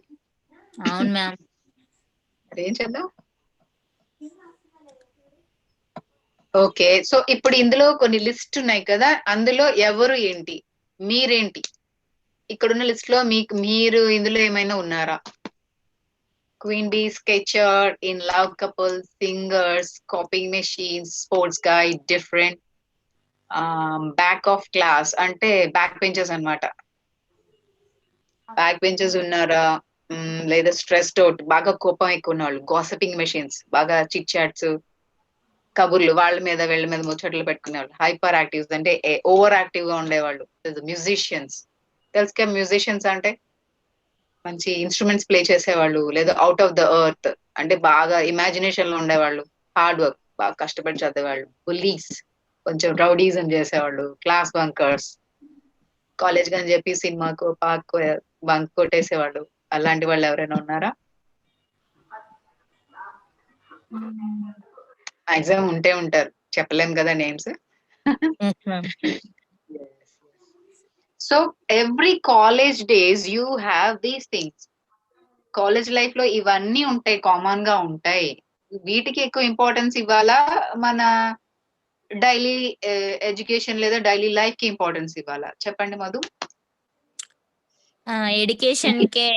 అవును మ్యామ్. మరి ఏం చేద్దాం? ఓకే, సో ఇప్పుడు ఇందులో కొన్ని లిస్ట్ ఉన్నాయి కదా, అందులో ఎవరు ఏంటి, మీరేంటి, ఇక్కడున్న లిస్ట్ లో మీరు ఇందులో ఏమైనా ఉన్నారా? Queen bee, sketcher, in love couple, singers, copying machines, sports guide, different, back of class అంటే బ్యాక్ బెంచెస్ అన్నమాట. బ్యాక్ బెంచెస్ ఉన్నారా? లేదా స్ట్రెస్డ్ అవుట్, బాగా కోపం ఎక్కువ ఉన్న వాళ్ళు, గాసిపింగ్ మెషిన్స్, బాగా చిట్ చాట్స్, కబుర్లు, వాళ్ళ మీద వీళ్ళ మీద ముచ్చట్లు పెట్టుకునేవాళ్ళు. హైపర్ యాక్టివ్స్ అంటే ఓవర్ యాక్టివ్ గా ఉండేవాళ్ళు. మ్యూజిషియన్స్, తెలుసుగా మ్యూజిషియన్స్ అంటే మంచి ఇన్స్ట్రుమెంట్స్ ప్లే చేసేవాళ్ళు, లేదా అవుట్ ఆఫ్ ద ఎర్త్ అంటే బాగా ఇమాజినేషన్ లో ఉండేవాళ్ళు. హార్డ్ వర్క్, బాగా కష్టపడి చదివేవాళ్ళు. బుల్లీస్, కొంచెం రౌడీజం చేసేవాళ్ళు. క్లాస్ బంకర్స్, కాలేజ్ అని చెప్పి సినిమాకు పార్క్ బంక్ కొట్టేసేవాళ్ళు. అలాంటి వాళ్ళు ఎవరైనా ఉన్నారా? మాక్సిమం ఉంటే ఉంటారు, చెప్పలేం కదా names. Yes ma'am. So every college days you have these things. College life లో ఇవన్నీ ఉంటాయి, కామన్ గా ఉంటాయి. వీటికి ఎక్కువ ఇంపార్టెన్స్ ఇవ్వాలా, మన డైలీ ఎడ్యుకేషన్ లేదా డైలీ లైఫ్ కి ఇంపార్టెన్స్ ఇవ్వాలా? చెప్పండి మధు. ఎడ్యుకేషన్ కే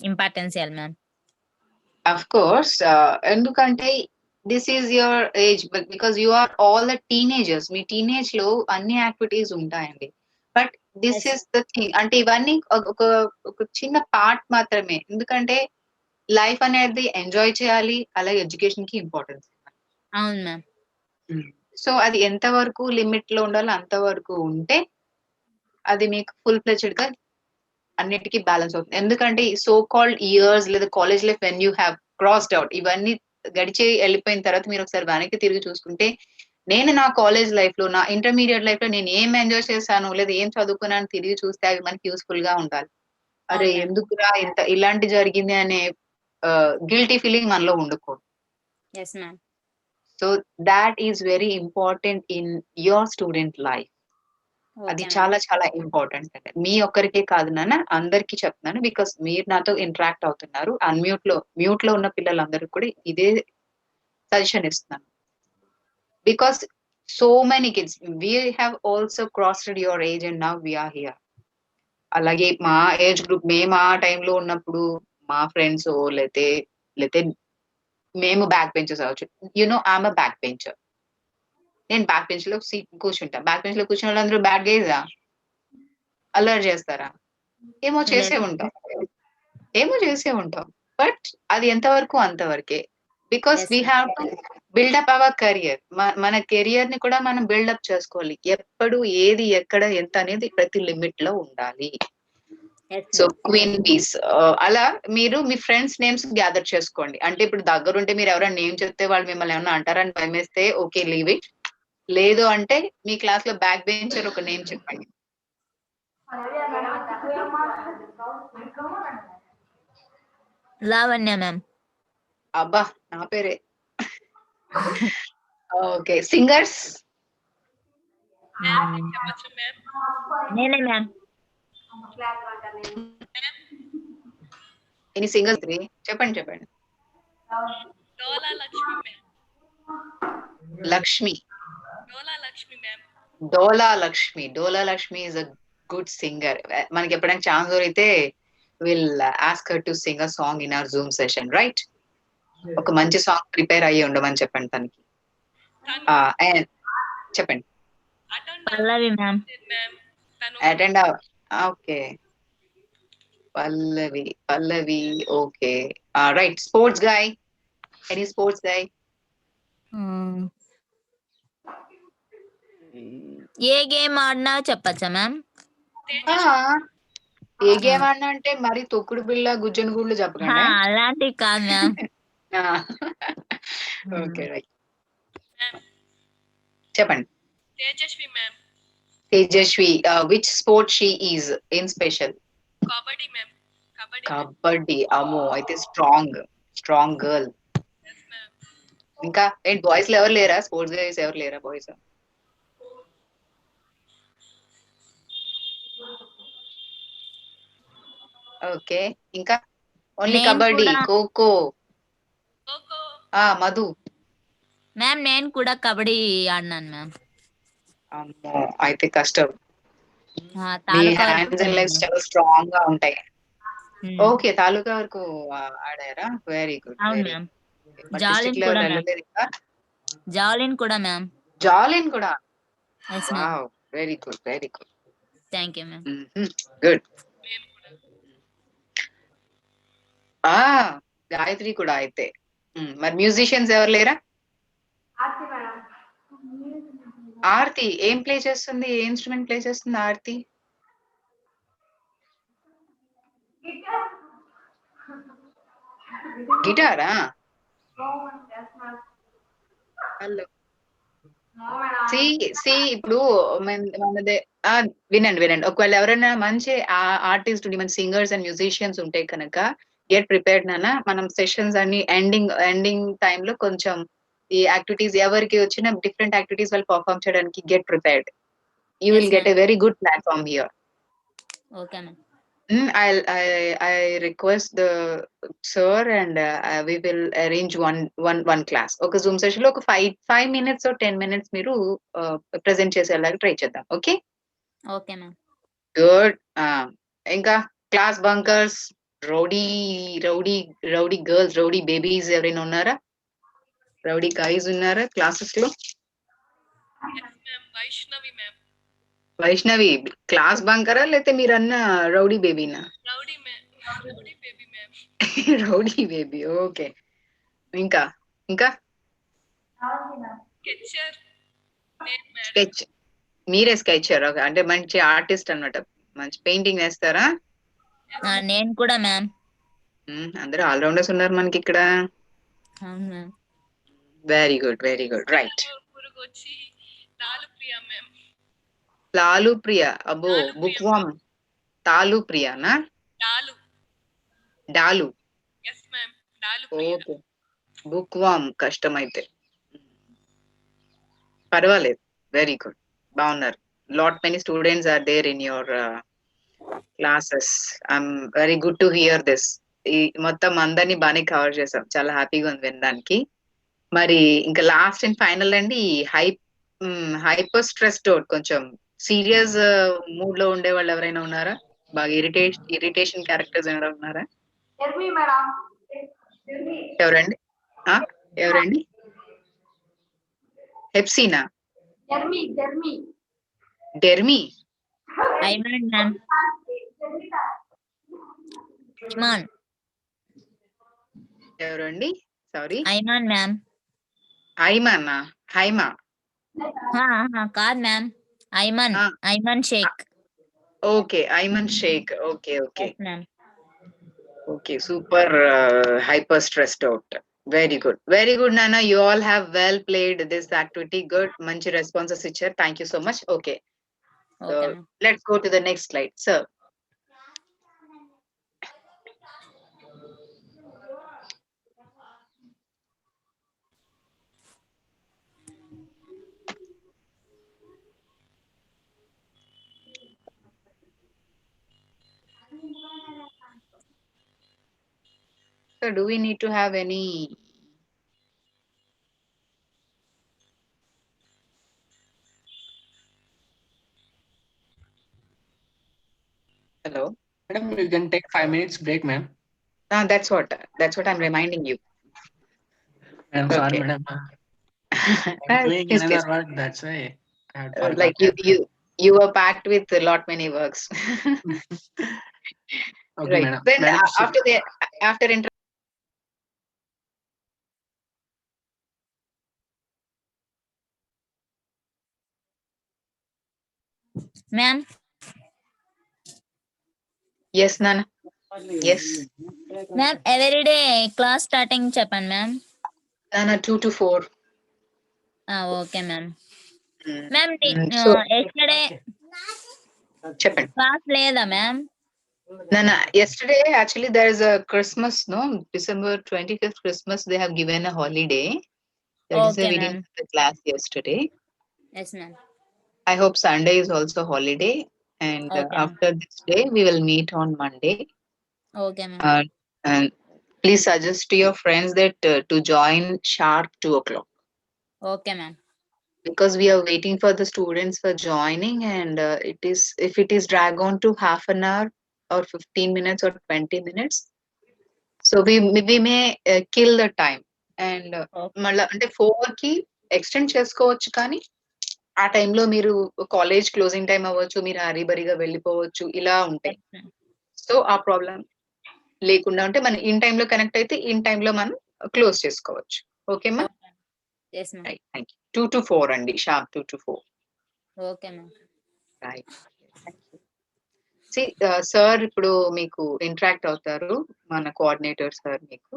ఇంపార్టెన్స్ ఇవ్వాలి మ్యామ్. అఫ్ కోర్స్, ఎందుకంటే this is your age, because you are all the teenagers. మీ టీనేజ్ లో అన్ని యాక్టివిటీస్ ఉంటాయండి. But this Yes. Is the thing, అంటే ఇవన్నీ ఒక చిన్న పార్ట్ మాత్రమే. ఎందుకంటే లైఫ్ అనేది ఎంజాయ్ చేయాలి, అలాగే ఎడ్యుకేషన్ కి ఇంపార్టెన్స్. అవును మ్యామ్. సో అది ఎంత వరకు లిమిట్ లో ఉండాలో అంతవరకు ఉంటే అది మీకు ఫుల్ ఫ్లెడ్జ్డ్ గా అన్నిటికీ బ్యాలెన్స్ అవుతుంది. ఎందుకంటే సో కాల్డ్ ఇయర్స్ లేదా college life when you have crossed out, ఇవన్నీ గడిచి వెళ్ళిపోయిన తర్వాత మీరు ఒకసారి వెనక్కి తిరిగి చూసుకుంటే, నేను నా కాలేజ్ లైఫ్ లో, నా ఇంటర్మీడియట్ లైఫ్ లో నేను ఏం ఎంజాయ్ చేశాను లేదా ఏం చదువుకున్నాను తిరిగి చూస్తే అవి మనకి యూస్ఫుల్ గా ఉండాలి. అరే అవును. ఎందుకురా ఇంత ఇలాంటి జరిగింది అనే గిల్టీ ఫీలింగ్ మనలో ఉండకూడదు. Yes ma'am. So that is very important in your student life. అది ఓకే చాలా చాలా ఇంపార్టెంట్ అండి. మీ ఒక్కరికే కాదు నాన్న, అందరికీ చెప్తున్నాను. బికాస్ మీరు నాతో ఇంటరాక్ట్ అవుతున్నారు. మ్యూట్ లో ఉన్న పిల్లలందరికీ కూడా ఇదే సజెషన్ ఇస్తున్నాను. Because so many kids, we have also crossed your age and now we are here. అలాగే మా ఏజ్ గ్రూప్, మేము ఆ టైంలో ఉన్నప్పుడు మా ఫ్రెండ్స్ లేతే మేము బ్యాక్ బెంచెస్ అవ్వచ్చు. I'm a back bencher. నేను బ్యాక్ బెంచ్ లో కూర్చుంటా. బ్యాక్ బెంచ్ లో కూర్చున్న వాళ్ళందరూ బ్యాడ్ గేజా? అల్లరి చేస్తారా? ఏమో చేసే ఉంటాం. బట్ అది ఎంతవరకు అంతవరకే. Because Yes, we ma'am. Have to buildup hour career. మన కెరియర్ ని కూడా మనం బిల్డప్ చేసుకోవాలి. ఎప్పుడు ఏది ఎక్కడ ఎంత అనేది ప్రతి లిమిట్ లో ఉండాలి. Yes, so ma'am. క్వీన్ బీస్, అలా మీరు మీ ఫ్రెండ్స్ నేమ్స్ గ్యాదర్ చేసుకోండి. అంటే ఇప్పుడు దగ్గరుంటే మీరు ఎవరైనా నేమ్ చెప్తే వాళ్ళు మిమ్మల్ని ఏమన్నా అంటారని భయమేస్తే ఓకే, లీవ్ ఇట్. లేదు అంటే మీ క్లాస్ లో బ్యాక్ బెంచర్ ఒక నేమ్ చెప్పండి. లావణ్య మ్యామ్. అబ్బా, నా పేరే. Okay, singers. చెప్పచ్చు మ్యామ్. నేనే మ్యామ్. ఎన్ని సింగర్స్? చెప్పండి. Dola Lakshmi ma'am. Lakshmi. Dola Lakshmi ma'am. Dola Lakshmi is a good singer. మనకి ఎప్పుడైనా ఛాన్స్ దొరికితే will ask her to sing a song in our Zoom session, right? ఒక మంచి సాంగ్ ప్రిపేర్ అయ్యి ఉండమని చెప్పండి తనకి. చెప్పండి. Pallavi ma'am. Attend. Okay, Pallavi. Okay, right. Sports guy, any sports guy? ఏ గేమ్ ఆడినా చెప్పచ్చా మ్యామ్? ఏ గేమ్ అన్నా అంటే మరి తొక్కుడు బిళ్ళ గుజ్జను గుళ్ళు చెప్పకండి. అలాంటివి కాదు మ్యామ్. ఓకే రైట్, మ్యామ్ చెప్పండి. Tejaswi ma'am. Tejaswi, which sport she is in special? Kabaddi ma'am. Kabaddi. Kabaddi. అమ్మో, అయితే స్ట్రాంగ్ గర్ల్. Yes ma'am. ఇంకా ఏంటి, బాయ్స్ లో ఎవరు లేరా? స్పోర్ట్స్ గైస్ ఎవరు లేరా బాయ్స్? ఓకే, ఇంకా ఓన్లీ నేను కబడ్డీ, కూడా ఖోఖో. ఖోఖో. మధు. మ్యామ్ నేను కూడా కబడ్డీ ఆడినాను మ్యామ్. అమ్మో, అయితే కష్టం. మీ తాలూకా వరకు హ్యాండ్స్ అండ్ లెగ్స్ పోయినాను. చాలా స్ట్రాంగ్ గా ఉంటాయి. మ్మ్. ఓకే, తాలూకా వరకు ఆడారా? వెరీ గుడ్, అవును వెరీ మ్యామ్. గుడ్. జాలిన్ డిస్ట్రిక్ట్ కూడా లెవెల్ మ్యామ్. వెళ్ళలేదు ఇంకా? జాలిన్ కూడా మ్యామ్. జాలిన్ కూడా. Yes ma'am. Wow, very good, very good. Thank you ma'am. Good. మేము కూడా. గాయత్రి కూడా అయితే. మరి మ్యూజిషియన్స్ ఎవరు లేరా? ఆర్తి మేడం. ఆర్తి ఏం ప్లే చేస్తుంది? ఏ ఇన్స్ట్రుమెంట్ ప్లే చేస్తుంది ఆర్తి? గిటారా? హలో, సి ఇప్పుడు మనదే. వినండి. ఒకవేళ ఎవరైనా మంచి ఆర్టిస్ట్, మంచి సింగర్స్ అండ్ మ్యూజిషియన్స్ ఉంటే కనుక గెట్ ప్రిపేర్డ్ నాన్న. మనం సెషన్స్ అన్ని ఎండింగ్ టైమ్ లో కొంచెం ఈ యాక్టివిటీస్ ఎవరికి వచ్చిన డిఫరెంట్ యాక్టివిటీస్ వాళ్ళు పర్ఫామ్ చేయడానికి get prepared. You will Yes, get a very good platform here. Okay ma'am. I request the sir and we will arrange one class. ఒక Zoom session లో ఒక 5 minutes or 10 minutes మీరు present చేసేలాగా try చేద్దాం. Okay, okay ma'am. Good. ఇంకా class bunkers, rowdy girls, rowdy babies ఎవరైనా ఉన్నారా? Rowdy guys ఉన్నారా క్లాసెస్ లో? Yes ma'am. Vaishnavi ma'am. Vaishnavi class బంకరా లేకపోతే మీరన్న రౌడీ బేబీనా? Rowdy ma'am. Rowdy baby ma'am. Rowdy baby. Okay, ఇంకా స్కెచర్. నేను మేడం. స్కెచ్. మీరే స్కెచర్? అంటే మంచి ఆర్టిస్ట్ అన్నమాట. మంచి పెయింటింగ్ వేస్తారా? నేను కూడా మ్యామ్. అందరూ ఆల్రౌండర్స్ ఉన్నారు మనకి ఇక్కడ. అవును ma'am. Very good, very good. Right. పురుగు వచ్చి లాలు ప్రియ మ్యామ్. లాలు ప్రియ. అబ్బో, లాలు ప్రియ బుక్ వామ్. తాలు ప్రియానా? లాలు. డాలు. Yes ma'am. Lalu Priya. Okay, bookworm కష్టం అయితే. పర్వాలేదు, వెరీ గుడ్, బాగున్నారు. Lot many students are there in your classes. I'm very good to hear this. ఈ మొత్తం అందరినీ బాగానే కవర్ చేసాం, చాలా హ్యాపీగా ఉంది వినడానికి. మరి ఇంకా లాస్ట్ అండ్ ఫైనల్ అండి, హైపర్ స్ట్రెస్ డౌట్, కొంచెం సీరియస్ మూడ్ లో ఉండే వాళ్ళు ఎవరైనా ఉన్నారా? బాగా ఇరిటేషన్ క్యారెక్టర్స్ ఎవరైనా ఉన్నారా? ఎర్మి మేడం. ఎవరండి? ఎవరండి? హెప్సీనా? జర్మి. డెర్మీ? ఐమాన్ మ్యామ్. ఐమాన్. ఎవరండి? Sorry, Aiman ma'am. ఐమానా? హైమా? కాదు ma'am. Aiman Sheikh. Okay, Aiman Sheikh. Okay, yes ma'am. Okay, super. Hyper stressed out. Very good నాన్న. You all have well played this activity. Good, మంచి రెస్పాన్సెస్ ఇచ్చారు. Thank you so much. Okay, okay ma'am. Let's go to the next slide sir. So do we need to have any hello? Madam, you can take 5 minutes break, ma'am. That's what I'm reminding you. I'm sorry, Okay. madam. I'm doing Please, another please. work. That's why I had Like forgot. you were packed with a lot many works. Okay, Right. madam. Then Madam, after ma'am. Yes, Nana. Yes. Ma'am everyday class starting చెప్పండి ma'am. Nana, 2 to 4. Okay ma'am. Mm. Ma'am So, yesterday చెప్పండి. Class లేదా ma'am? Nana, yesterday actually there is a Christmas, no? December 25th Christmas, they have given a holiday. That is why Okay, we ma'am. didn't have the class yesterday. Yes ma'am. I hope Sunday is also holiday. And Okay, ma'am. after this day, we will meet on Monday. Okay ma'am. And please suggest to your friends that to join sharp 2 o'clock. Okay ma'am. Because we are waiting for the students for joining, and if it is drag on to half an hour or 15 minutes or 20 minutes, so we may kill the time. And మళ్ళీ అంటే 4 కి extend చేసుకోవచ్చు, కానీ ఆ టైంలో మీరు college closing time అవ్వచ్చు, మీరు హరీబరిగా వెళ్ళిపోవచ్చు, ఇలా ఉంటాయి. సో ఆ ప్రాబ్లం లేకుండా ఉంటే మనం ఇన్ టైంలో కనెక్ట్ అయితే ఇన్ టైంలో మనం క్లోజ్ చేసుకోవచ్చు. ఓకేమా? Yes ma'am. Right, thank you. 2 to 4 అండి, sharp 2 to 4. Okay ma'am. Right, sir ఇప్పుడు మీకు ఇంటరాక్ట్ అవుతారు, మన కోఆర్డినేటర్ సార్ మీకు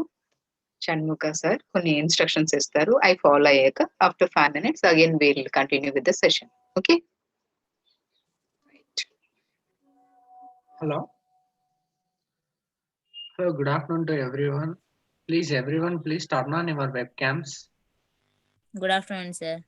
షణ్ముఖ సార్ కొన్ని ఇన్స్ట్రక్షన్స్ ఇస్తారు. ఐ ఫాలో అయ్యాక after 5 minutes again will continue with the session. Okay, Hello. Hello, good afternoon to everyone. Please, everyone, please turn on your webcams. Good afternoon sir.